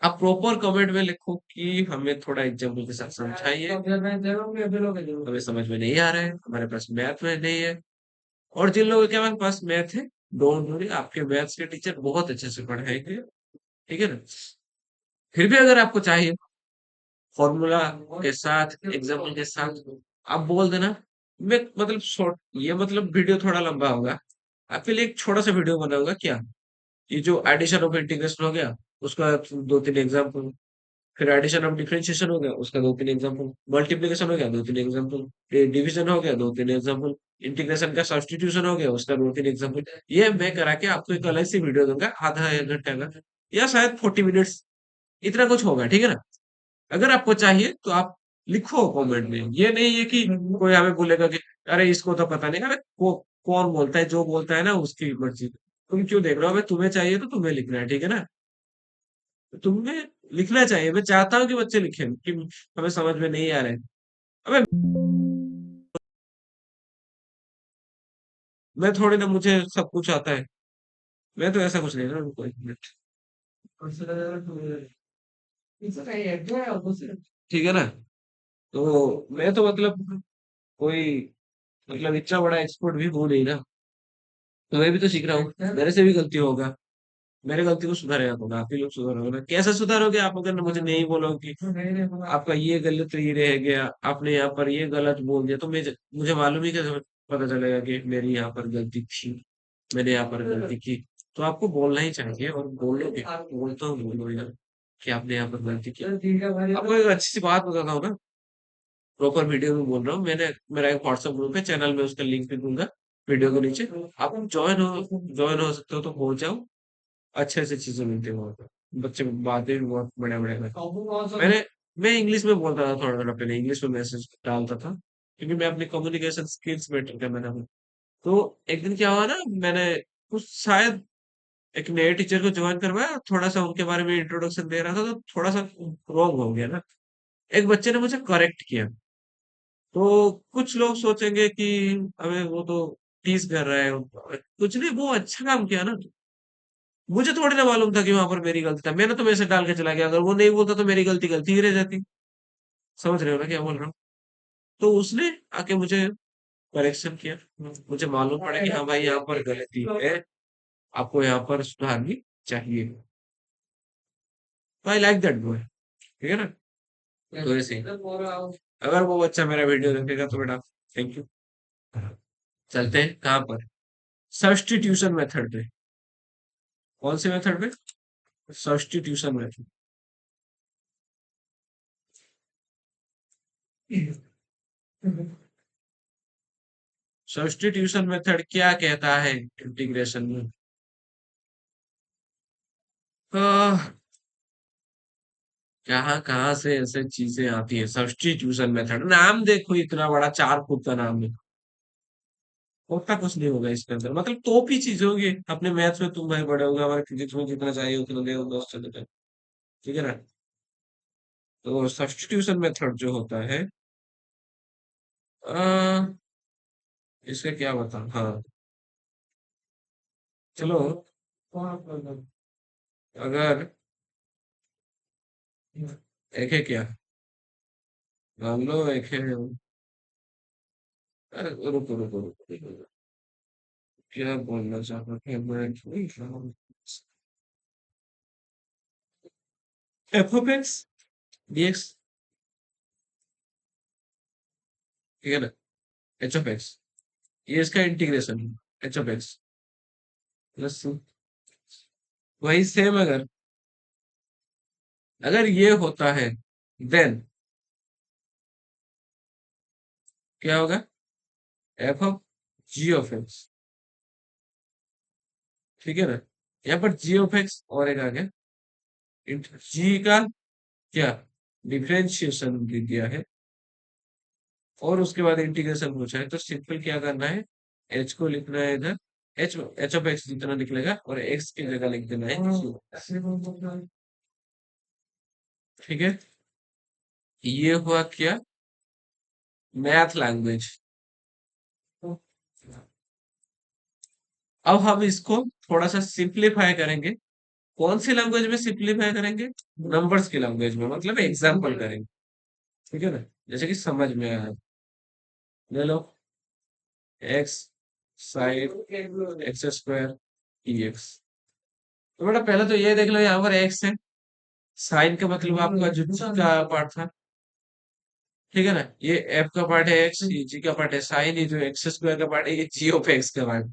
आप प्रॉपर कमेंट में लिखो कि हमें थोड़ा एग्जाम्पल के साथ समझाइए, हमें समझ में नहीं आ रहा है, हमारे पास मैथ में नहीं है। और जिन लोगों के पास मैथ है, डोंट वरी, आपके मैथ्स के टीचर बहुत अच्छे से पढ़ाएंगे, ठीक है ना। फिर भी अगर आपको चाहिए फॉर्मूला के साथ, एग्जाम्पल के साथ, आप बोल देना। मैं मतलब शॉर्ट, ये मतलब वीडियो थोड़ा लंबा होगा, आपके लिए एक छोटा सा वीडियो बनाऊंगा क्या, ये जो एडिशन ऑफ इंटीग्रेशन हो गया, उसका दो तीन एग्जाम्पल, फिर एडिशन ऑफ डिफरेंशिएशन हो गया, उसका दो तीन एग्जाम्पल, मल्टीप्लिकेशन हो गया, दो तीन एग्जाम्पल, डिवीजन हो गया, दो तीन एग्जाम्पल, इंटीग्रेशन का सब्स्टिट्यूशन हो गया, उसका दो तीन एग्जाम्पल। ये मैं करा के आपको एक अलग सी वीडियो दूंगा, आधा एक घंटे का, या शायद 40 मिनट्स, इतना कुछ होगा, ठीक है ना। अगर आपको चाहिए तो आप लिखो कमेंट में, ये नहीं है कि कोई हमें बोलेगा कि अरे इसको तो पता नहीं, अरे कौन बोलता है, जो बोलता है ना उसकी मर्जी, तुम क्यों देख रहे हो, अगर तुम्हें चाहिए तो तुम्हें लिखना है, ठीक है ना, तुम्हें लिखना चाहिए। मैं चाहता हूँ कि बच्चे लिखें कि हमें समझ में नहीं आ रहा है। अबे मैं थोड़ी ना, मुझे सब कुछ आता है, मैं तो ऐसा कुछ नहीं ना, कोई मिनट, ठीक है ना। तो मैं तो मतलब कोई, मतलब इतना बड़ा एक्सपर्ट भी हूँ नहीं ना, तो मैं भी तो सीख रहा हूँ, मेरे से भी गलती होगा, मेरे गलती को सुधारेगा तो आप ही लोग सुधारोगे ना, कैसे सुधारोगे आप, अगर मुझे नहीं बोलोगे कि आपका ये गलत ये रह गया, आपने यहाँ पर ये गलत बोल दिया, तो मुझे मालूम ही कैसे पता चलेगा कि मेरी यहाँ पर गलती थी, मैंने यहाँ पर गलती की। तो आपको बोलना ही चाहिए, और बोलोगे, बोलता हूँ, बोलो यार कि आपने यहाँ पर गलती की। आपको एक अच्छी सी बात बताता हूँ ना, प्रॉपर वीडियो में बोल रहा हूँ, मैंने मेरा एक व्हाट्सएप ग्रुप है, चैनल में उसका लिंक भी दूंगा वीडियो के नीचे, आप ज्वाइन हो सकते हो तो हो जाओ, अच्छे अच्छे चीजें मिलती है वहाँ पे, बच्चे बातें भी बहुत बढ़िया बढ़िया करते हैं। मैं इंग्लिश में बोलता था, थोड़ा थोड़ा पहले इंग्लिश में मैसेज डालता था, क्योंकि मैं अपनी कम्युनिकेशन स्किल्स बेटर करना था। तो एक दिन क्या हुआ ना, मैंने कुछ शायद एक नए टीचर को ज्वाइन करवाया, थोड़ा सा उनके बारे में इंट्रोडक्शन दे रहा था, तो थोड़ा सा रॉन्ग हो गया ना, एक बच्चे ने मुझे करेक्ट किया। तो कुछ लोग सोचेंगे कि अबे वो तो टीज कर रहा है, कुछ नहीं, वो अच्छा काम किया ना, मुझे थोड़ी ना मालूम था कि वहां पर मेरी गलती था, मैंने तो मैसेज डाल के चला गया, अगर वो नहीं बोलता तो मेरी गलती गलती ही रह जाती। समझ रहे हो ना क्या बोल रहा हूँ। तो उसने आके मुझे करेक्शन किया, मुझे मालूम पड़ा कि हाँ भाई यहाँ पर गलती है, आपको यहाँ पर सुधारनी चाहिए। आई लाइक दैट बॉय, ठीक है ना। तो ऐसे ही, अगर वो बच्चा मेरा वीडियो देखेगा तो बेटा थैंक यू। चलते हैं कहाँ पर, सब्स्टिट्यूशन मेथड पे। कौन से मेथड पे, सब्स्टिट्यूशन मेथड। सब्स्टिट्यूशन मेथड क्या कहता है इंटीग्रेशन में, कहाँ कहाँ से ऐसे चीजें आती है, सब्स्टिट्यूशन मेथड, नाम देखो इतना बड़ा 4 फुट का नाम है, होता कुछ नहीं होगा इसके अंदर, मतलब तो भी चीज होगी, अपने मैथ्स में तुम भाई बड़े होगे, हमारे फिजिक्स में जितना चाहिए उतना दे दो, बस चले जाए, ठीक है ना। तो सब्स्टिट्यूशन मेथड जो होता है, आ, इसका क्या बता, हाँ चलो, अगर एक है क्या, मान लो एक है, अरे रुको रुको रुको रुको, क्या बोलना चाह रहा था मैं, एफ ऑफ एक्स डीएक्स, ठीक है ना, एच ऑफ एक्स, ये इसका इंटीग्रेशन है, एच ऑफ एक्स प्लस, वही सेम, अगर अगर ये होता है, देन क्या होगा, f of g of x, ठीक है ना। यहाँ पर जी ऑफ एक्स और एक आ गया, जी का क्या डिफरेंशिएशन दिया है और उसके बाद इंटीग्रेशन पूछा है, तो सिंपल क्या करना है, एच को लिखना है इधर, एच ऑफ एक्स जितना लिख लेगा और एक्स की जगह लिख देना है Q। ठीक है, ये हुआ क्या, मैथ लैंग्वेज। अब हम इसको थोड़ा सा सिंप्लीफाई करेंगे। कौन सी लैंग्वेज में सिंप्लीफाई करेंगे, नंबर्स की लैंग्वेज में, मतलब एग्जाम्पल करेंगे। ठीक है ना, जैसे कि समझ में आया, ले लो एक्स साइन एक्स स्क्वायर ई एक्स। तो बेटा पहले तो ये देख लो, यहाँ पर एक्स है, साइन का मतलब आपका जो जी का पार्ट था, ठीक है ना, ये एफ का पार्ट है एक्स, ये जी का पार्ट है साइन, ये जो एक्स स्क्वायर का पार्ट है ये जी ऑफ एक्स का पार्ट।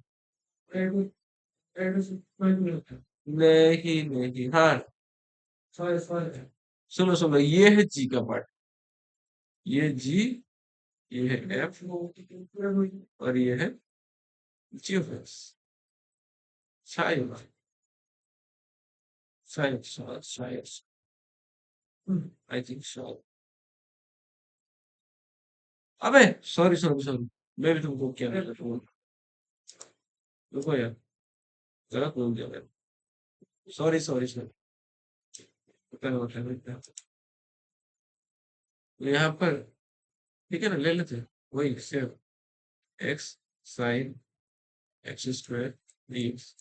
नहीं नहीं, हाँ सुनो सुनो, ये है जी का पार्ट, ये जी, ये है एफ और ये है जी ऑफ एक्स। शायद शायद शायद शायद आई थिंक शायद, अबे सॉरी सॉरी सॉरी, मैं भी तुमको क्या बोल, रुको यार, गलत बोल दिया मैंने, सॉरी सॉरी सॉरी। तो यहाँ पर ठीक है ना, ले लेते हैं वही same, x sine x square dx।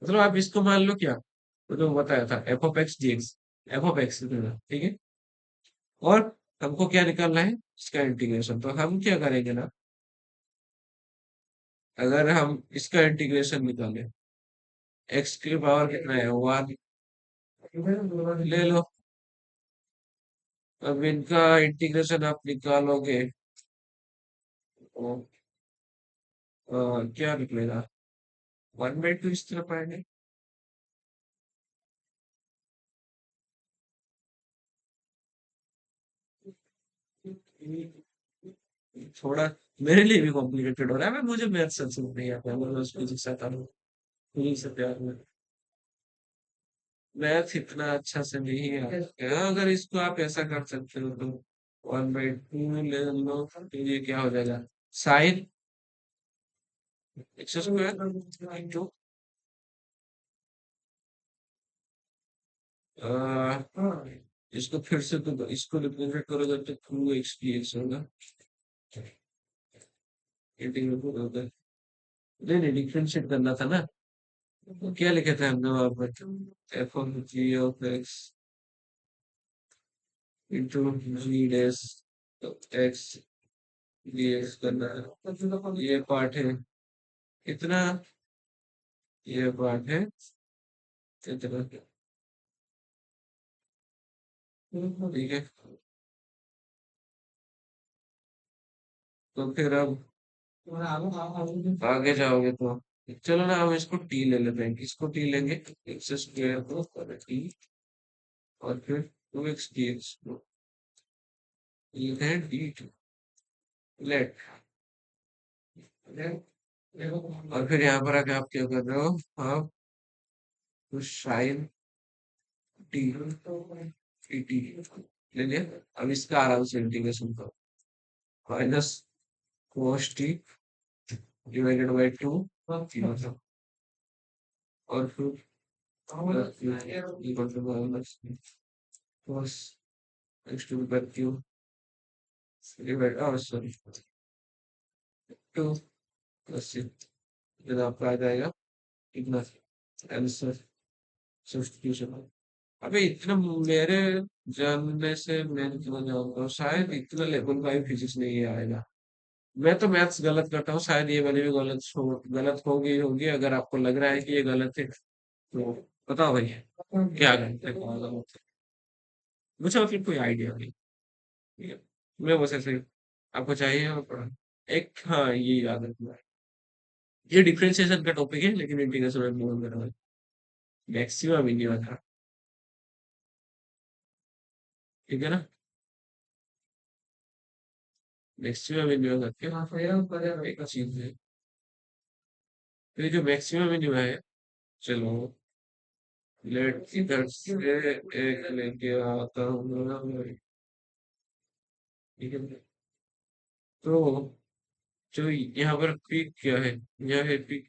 मतलब आप इसको मान लो क्या, वो जो बताया था F of x d x, F of x, ठीक है। और हमको क्या निकालना है, इसका इंटीग्रेशन, तो हम क्या करेंगे ना, अगर हम इसका इंटीग्रेशन निकालें, एक्स की पावर कितना है, 1, ले लो। अब इनका इंटीग्रेशन आप निकालोगे तो क्या निकलेगा, 1/2 इस तरफ आएंगे। थोड़ा मेरे लिए भी कॉम्प्लिकेटेड हो रहा है, मैं मुझे मैथ सच में नहीं आता, मैं बस फिजिक्स आता हूँ, फिजिक्स से प्यार में, मैथ इतना अच्छा से नहीं आता है। अगर इसको आप ऐसा कर सकते हो तो 1/2 ले लो, तो ये क्या हो जाएगा, साइन एक्स स्क्वायर इंटू इसको फिर से तो इसको रिप्रेजेंट करोगे तो 2x dx होगा, इंटीग्रेट होगा, नहीं नहीं डिफरेंशिएट करना था ना, तो क्या लिखे थे हमने वहां पर, f of g of x into g dash x dx करना है, ये पार्ट है इतना, ये पार्ट है इतना, ठीक है। तो फिर अब आगे जाओगे तो चलो ना, हम इसको टी ले लेते हैं, किसको टी लेंगे, एक्स स्क्वायर को टी और फिर 2x dx को लिखते हैं डी टू, लेट, और फिर यहाँ पर आके आप क्या कर रहे हो, आप तो साइन टी टी टी ले लिया। अब इसका आराम से इंटीग्रेशन करो, minus cos t divided by 2 और फिर equal to minus cos x two by q divide, sorry 2 plus फिर आपका आ जाएगा इतना आंसर, सब्स्टिट्यूशन। अबे इतना मेरे जानने से मैं जितना जानता हूँ शायद इतना लेवल का भी फिजिक्स नहीं आएगा। मैं तो मैथ्स गलत करता हूँ, शायद ये वाली भी गलत होगी होगी, अगर आपको लग रहा है कि ये गलत है तो बताओ भाई, क्या गलत है कौन गलत है, मुझे मतलब कोई आइडिया नहीं। ठीक है? मैं बस ऐसे ही, आपको चाहिए और पढ़ा, एक हाँ ये याद रखना, ये डिफरेंशिएशन का टॉपिक है लेकिन इंटीग्रेशन में बहुत करना है, मैक्सिमम इंडिया था, ठीक है ना, मैक्सिमम इंडिया करके एक चीज है, तो ये जो मैक्सिमम इंडिया है चलो लेट इधर से एक लेके आता हूँ। ठीक है, तो जो यहाँ पर पीक क्या है, यह है peak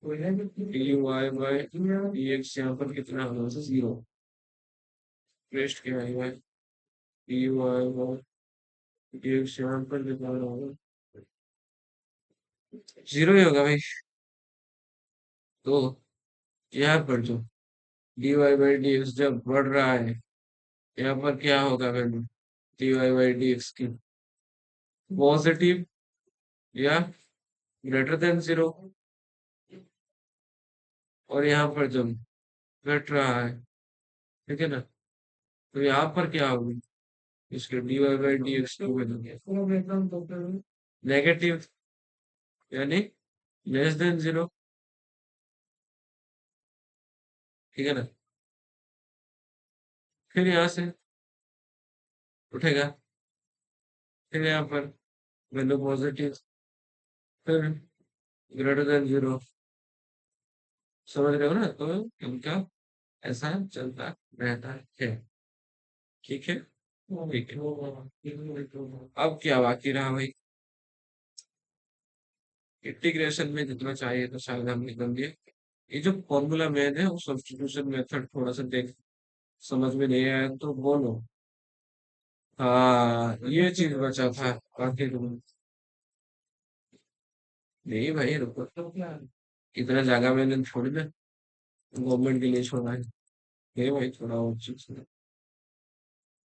d y by d x, यहाँ पर कितना होगा, 0। रेस्ट क्या है, d y by d x, यहाँ पर कितना होगा, 0 ही होगा भाई। तो यहाँ पर जो d y by d x जब बढ़ रहा है, यहाँ पर क्या होगा value d y by d x की, पॉजिटिव या ग्रेटर देन 0। और यहाँ पर जब घट रहा है, ठीक है ना, तो यहाँ पर क्या होगी, इसके d y by d x की वैल्यू नेगेटिव, यानी लेस देन 0। ठीक है ना, फिर यहाँ से उठेगा, फिर यहाँ पर वैल्यू पॉजिटिव, फिर ग्रेटर देन 0। समझ रहे हो ना, तो इनका ऐसा चलता रहता है। ठीक है, ठीक है। अब क्या बाकी रहा भाई, इंटीग्रेशन में जितना चाहिए तो शायद हम निकल दिए। ये जो फॉर्मूला मेन है वो सब्स्टिट्यूशन मेथड थोड़ा सा देख, समझ में नहीं आया तो बोलो। हाँ ये चीज बचा था, बाकी तुम नहीं भाई, रुको तो क्या, इतना जगह मैंने छोड़ी ना गवर्नमेंट के लिए छोड़ा है। ये भाई थोड़ा और चीज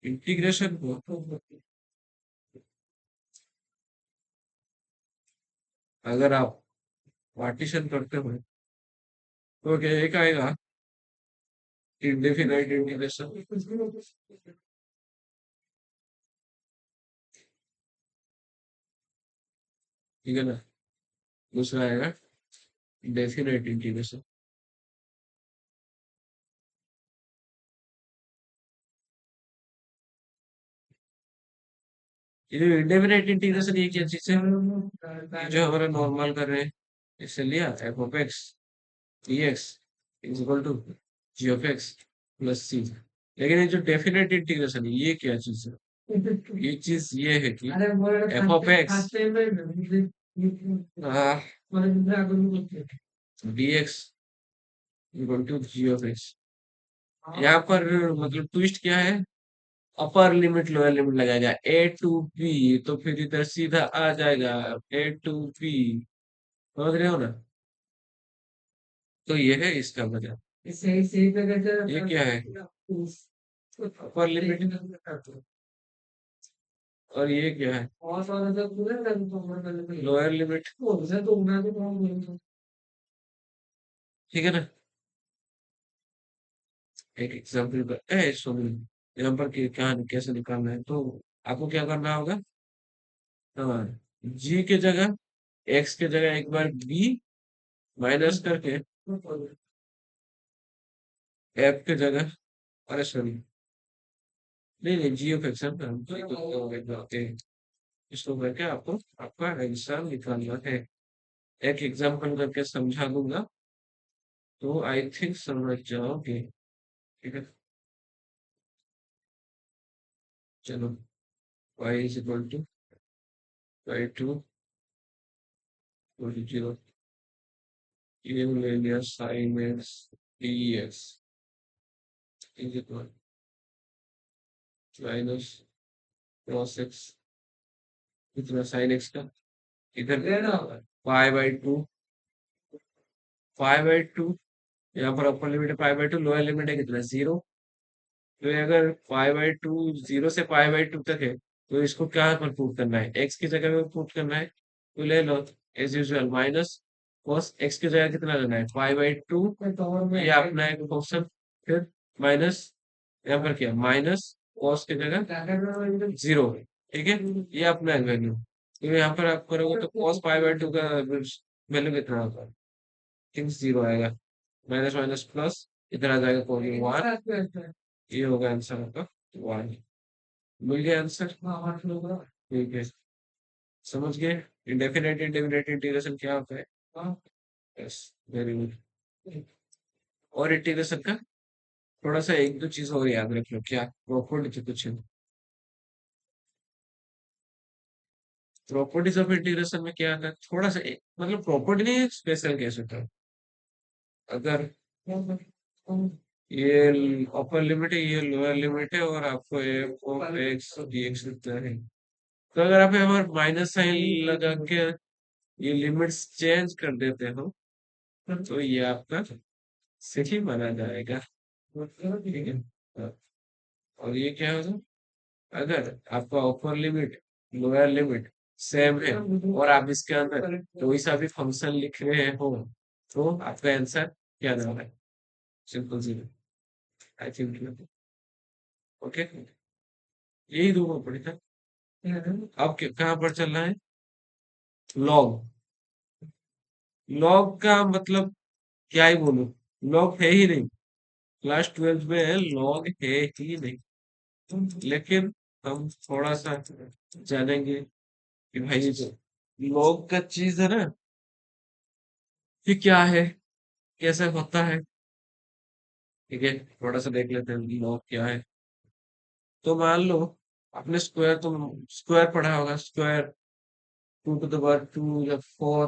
इंटीग्रेशन को अगर आप पार्टीशन करते हो तो क्या एक आएगा इंडेफिनाइट इंटीग्रेशन, ठीक है ना, दूसरा आएगा डेफिनेट इंटीग्रेशन। ये जो इंडेफिनेट इंटीग्रेशन ये क्या चीज है, ये जो हमारा नॉर्मल कर रहे हैं, इससे लिया f of x d x is equal to g of x plus c. लेकिन ये जो डेफिनेट इंटीग्रेशन है ये क्या चीज है, ये चीज ये है कि f of x d x equal to g of x. यहाँ पर मतलब ट्विस्ट क्या है, अपर लिमिट लोअर लिमिट लगाएगा ए टू बी, तो फिर इधर सीधा आ जाएगा ए टू बी। समझ रहे हो ना, तो ये है इसका वजह। ये क्या है, अपर लिमिट, और ये क्या है लोअर लिमिट। ठीक है ना, एक एग्जाम्पल पर सुन, यहाँ पर क्या कैसे निकालना है, तो आपको क्या करना होगा, हाँ जी के जगह एक्स के जगह एक बार बी माइनस करके एफ के जगह, अरे सॉरी, नहीं नहीं जी ऑफ एक्स है, इसको करके आपको आपका आंसर निकालना है। एक एग्जांपल करके समझा दूंगा तो आई थिंक समझ जाओगे। ठीक है, चलो y is equal to y to 0, ये ले लिया sine x d x is equal minus cos x, इतना साइन एक्स का इधर pi by two, pi by two, यहाँ पर अपर लिमिट है pi by two, lower limit है कितना 0। तो ये अगर पाई बाई टू 0 से पाई बाई टू तक है, तो इसको क्या पर पुट करना है, एक्स की जगह में पुट करना है, तो ले लो as usual minus cos x की जगह कितना लेना है पाई बाई टू, ये अपना एक फंक्शन, फिर माइनस यहाँ पर क्या माइनस cos की जगह 0। ठीक है, ये अपना है वैल्यू, तो यहाँ पर आप करोगे तो cos पाई बाई टू का वैल्यू कितना होगा, थिंक 0 आएगा, माइनस माइनस प्लस, इधर आ जाएगा कॉलिंग 1, ये होगा आंसर आपका 1। मिल गया आंसर, ठीक है, समझ गए इंडेफिनेट इंडेफिनेट इंटीग्रेशन क्या होता है। Yes, very good. और इंटीग्रेशन का थोड़ा सा एक दो चीज और याद रख लो। क्या प्रॉपर्टी थी कुछ? प्रॉपर्टीज ऑफ इंटीग्रेशन में क्या आता है थोड़ा सा मतलब प्रॉपर्टी नहीं, स्पेशल केस होता है। अगर ये अपर लिमिट है, ये लोअर लिमिट है, और आपको एफ ऑफ एक्स डीएक्स लिखना है, तो अगर आप यहाँ पर माइनस साइन लगा के ये लिमिट्स चेंज कर देते हो, तो ये आपका सही माना जाएगा। ठीक है। हाँ, और ये क्या होगा? अगर आपका upper limit lower limit same है, और आप इसके अंदर कोई सा भी फंक्शन लिख रहे हो, तो आपका आंसर क्या आ रहा है? सिंपल सी, आई थिंक। ओके, यही दो पढ़ी था। अब कहाँ पर चलना है? लॉग। लॉग का मतलब क्या ही बोलूं, लॉग है ही नहीं। क्लास 12 में लॉग है ही नहीं, लेकिन हम थोड़ा सा जानेंगे कि भाई ये जो लॉग का चीज है ना, ये क्या है, कैसे होता है। ठीक है, थोड़ा सा देख लेते हैं लॉग क्या है। तो मान लो आपने स्क्वायर, तुम स्क्वायर पढ़ा होगा, स्क्वायर 2 to the power 2 या 4,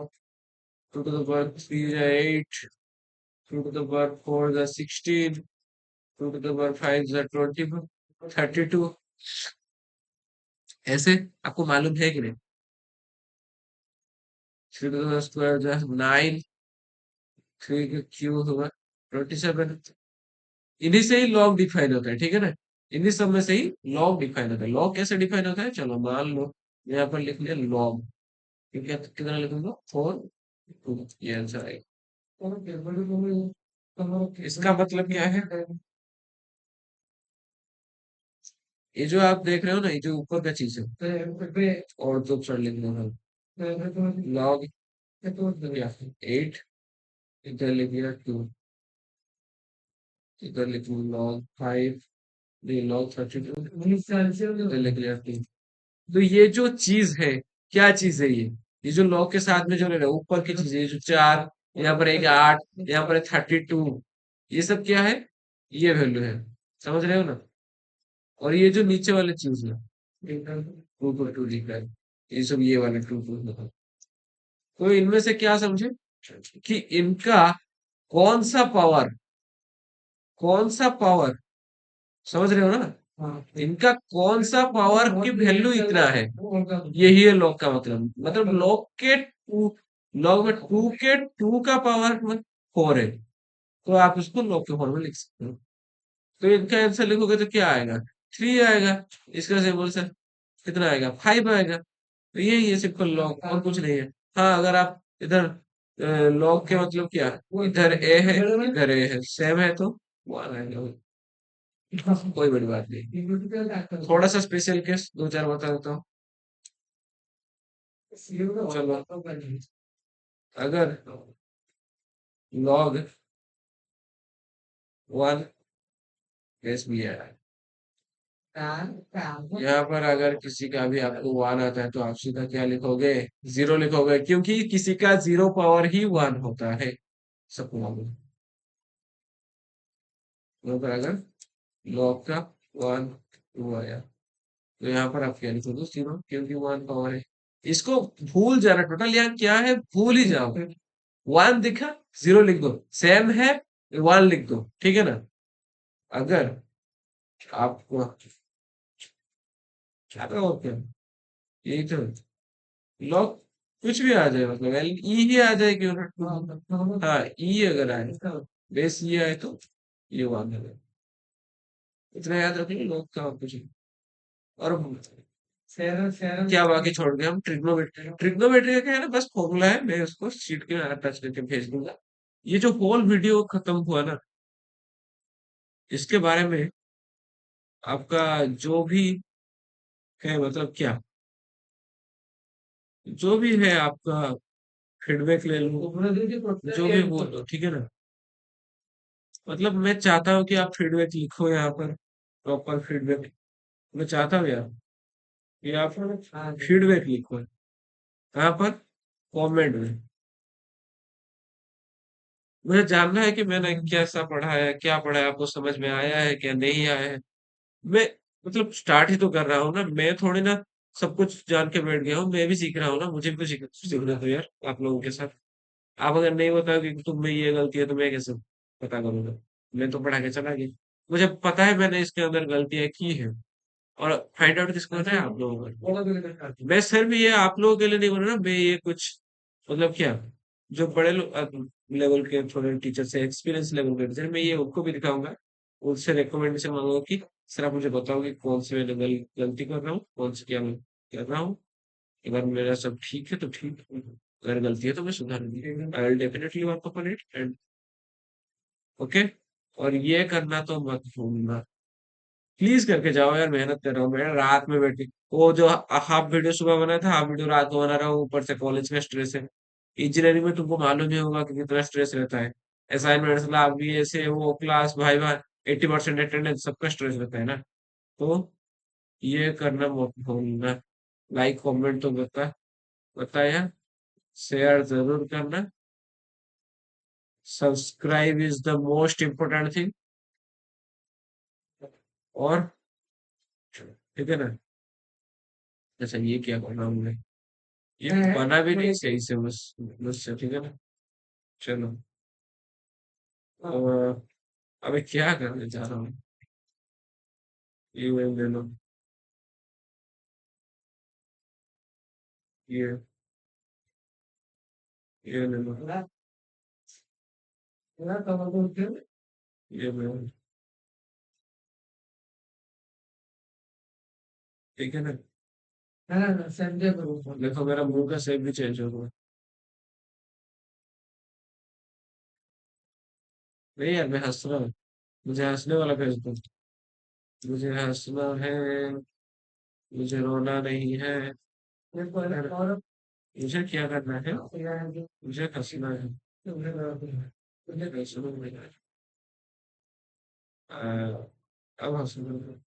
2 to the power 3 या 8, 2 to the power 4 या 16, 2 to the power 5 या 20, 32। ऐसे आपको मालूम है कि नहीं? 3 to the square जो है 9, 3 का क्यूब होगा 27। इन्हीं से ही लॉग डिफाइन होता है, ठीक है ना? इन्हीं सब में से ही लॉग डिफाइन होता है। लॉग कैसे डिफाइन होता है, चलो मान लो यहाँ पर लिख लिया लॉग, ठीक है, तो कितना लिखूंगा 4, 2, ये आंसर आएगा। इसका मतलब क्या है? ये जो आप देख रहे हो ना, ये जो ऊपर का चीज है, और तो चढ़ लिखना है लॉग 8, इधर लिख दिया 2, इधर लिख लॉग 5, ये लॉग 32, इधर लिख लिया 2। तो ये जो चीज है, क्या चीज है ये जो लॉग के साथ में जो रह रहा है ऊपर की चीज है, ये जो 4, यहाँ पर एक 8, यहाँ पर 32, ये सब क्या है? ये वैल्यू है, समझ रहे हो ना? और ये जो नीचे वाली चीज है 2 2 लिख रहा है, ये सब ये वाले 2 2। तो इनमें से क्या समझे कि इनका कौन सा पावर, कौन सा पावर, समझ रहे हो ना? इनका कौन सा पावर की वैल्यू इतना है, यही है लॉग का मतलब लॉग के टू, लॉग में 2 का पावर 4 है, तो आप इसको लॉग के फॉर्म में लिख सकते हो। तो इनका आंसर लिखोगे तो क्या आएगा? 3 आएगा। इसका सिंबल से कितना आएगा? 5 आएगा। तो यही है सिंपल लॉग, और कुछ नहीं है। हाँ, अगर आप इधर लॉग के मतलब क्या, इधर ए है, इधर ए है, सेम है, तो 1 आएगा। कोई बड़ी बात नहीं। थोड़ा सा स्पेशल केस दो चार बता देता हूँ। चलो, अगर लॉग 1 केस भी है, यहाँ पर अगर किसी का भी आपको 1 आता है, तो आप सीधा क्या लिखोगे? 0 लिखोगे, क्योंकि किसी का 0 पावर ही 1 होता है, सबको मालूम है। यहाँ पर अगर लॉग का 1 2 आया, तो यहाँ पर आप क्या लिखोगे? 0, क्योंकि 1 पावर है। इसको भूल जाना, टोटल यहाँ क्या है भूल ही जाओ। 1 दिखा, 0 लिख दो, सेम है 1 लिख दो, ठीक है ना? अगर आपको क्या और क्या, यही तो लॉग कुछ भी आ जाए, मतलब ई ही आ जाए, क्यों ना? हाँ, ई अगर आए, बेस ई आए, तो ये 1 है। इतना याद रखिए लॉग का, और कुछ नहीं। और क्या बाकी छोड़ गए हम? ट्रिग्नोमेट्री। ट्रिग्नोमेट्री का क्या है ना, बस फॉर्मूला है, मैं उसको शीट के टच करके भेज दूंगा। ये जो होल वीडियो खत्म हुआ ना, इसके बारे में आपका जो भी है, मतलब क्या, जो भी है आपका फीडबैक ले लो, जो भी बोल दो, ठीक है ना? मतलब मैं चाहता हूँ कि आप फीडबैक लिखो यहाँ पर, प्रॉपर फीडबैक। मैं चाहता हूँ यार कि आप फीडबैक लिखो यहाँ पर, कमेंट में। मुझे जानना है कि मैंने कैसा पढ़ा है, क्या पढ़ा है, आपको समझ में आया है क्या नहीं आया है। मैं मतलब स्टार्ट ही तो कर रहा हूँ ना, मैं थोड़ी ना सब कुछ जान के बैठ गया हूँ, मैं भी सीख रहा हूँ ना, मुझे भी तो सीखना तो यार आप लोगों के साथ। आप अगर नहीं बताओगे कि तुम में ये गलती है तो मैं कैसे पता करूंगा। मैं तो पढ़ा के चला गया, मुझे पता है मैंने इसके अंदर गलतियां की है। और फाइंड आउट किसको करना है, आप लोगों को। मैं सिर्फ ये आप लोगों के लिए नहीं बोल रहा ना, मैं ये कुछ मतलब क्या, जो बड़े लेवल के थोड़े टीचर से एक्सपीरियंस लेवल के टीचर, मैं ये उनको भी दिखाऊंगा, उनसे रिकमेंडेशन मांगूंगा कि सर आप मुझे बताओ कि कौन सी मैं गलती कर रहा हूँ, कौन सी क्या मैं कर रहा हूँ। अगर मेरा सब ठीक है तो ठीक है, अगर गलती है तो मैं सुधारूंगी। I will definitely work upon it and okay. और ये करना तो मत भूलना, प्लीज करके जाओ यार, मेहनत कर रहा हूँ मैं रात में बैठी। वो जो हाफ वीडियो सुबह बना था, हाफ वीडियो रात को बना रहा हूँ, ऊपर से कॉलेज का स्ट्रेस है। इंजीनियरिंग में तुमको मालूम ही होगा कि कितना स्ट्रेस रहता है। असाइनमेंट्स लैब भी ऐसे, वो क्लास भाई भाई 80% अटेंडेंस, सबका स्ट्रेस रहता है ना। तो ये करना मत भूलना। लाइक कमेंट तो बताया, शेयर जरूर करना। Subscribe is the most important thing. और ठीक है ना। अच्छा ये क्या करना हमने, ये बना भी नहीं सही से, बस ठीक है ना। चलो अ, अबे क्या करने जा रहा हूँ, ये ले लो, ये ये ले लो, ये ले लो, ठीक है ना। देखो मेरा मुंह का शेप भी चेंज हो गया। नहीं यार मैं हंस रहा हूँ, मुझे हंसने वाला भेज दो। मुझे हंसना है, मुझे रोना नहीं है। मुझे क्या करना है, मुझे हंसना है, मुझे हंसना है। अब हंसना है।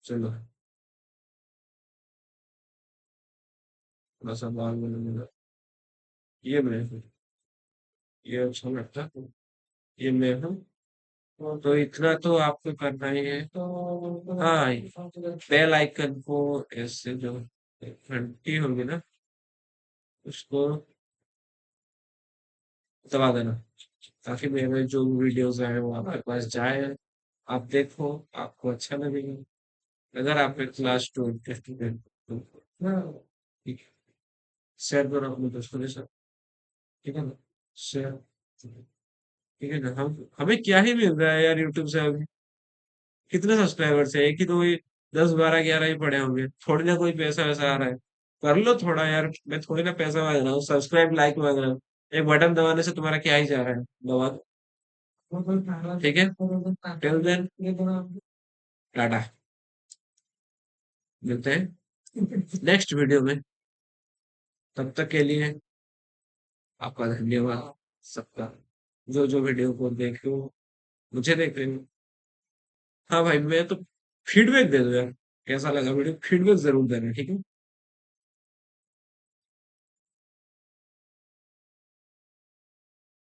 चलो थोड़ा सा बाल में, ये मैं हूँ, ये अच्छा लगता है, ये मैं हूँ। तो इतना तो आपको करना ही है। हाँ, बेल आइकन को ऐसे जो घंटी होगी ना, उसको दबा देना, ताकि मेरे जो वीडियोस आए वो आपके पास जाए, आप देखो, आपको अच्छा लगेगा। अगर आप एक क्लास 2 के स्टूडेंट तो ठीक है, शेयर करो अपने दोस्तों के साथ, ठीक है ना। शेयर, ठीक है ना। हम हमें क्या ही मिल रहा है यार यूट्यूब से अभी, कितने सब्सक्राइबर्स है, एक ही दो ही, 10 12 11 ही पड़े होंगे, थोड़ी ना कोई पैसा वैसा आ रहा है। कर लो थोड़ा यार, मैं थोड़ी ना पैसा मांग रहा हूँ, सब्सक्राइब लाइक मांग रहा हूँ। एक बटन दबाने से तुम्हारा क्या ही जा रहा है, दबा दो। ठीक है, टिल देन टाटा, मिलते हैं नेक्स्ट वीडियो में। तब तक के लिए आपका धन्यवाद सबका, जो जो वीडियो को देखे हो, मुझे देख रहे हो। हाँ भाई मैं तो फीडबैक दे दो यार, कैसा लगा वीडियो, फीडबैक जरूर देना, ठीक है।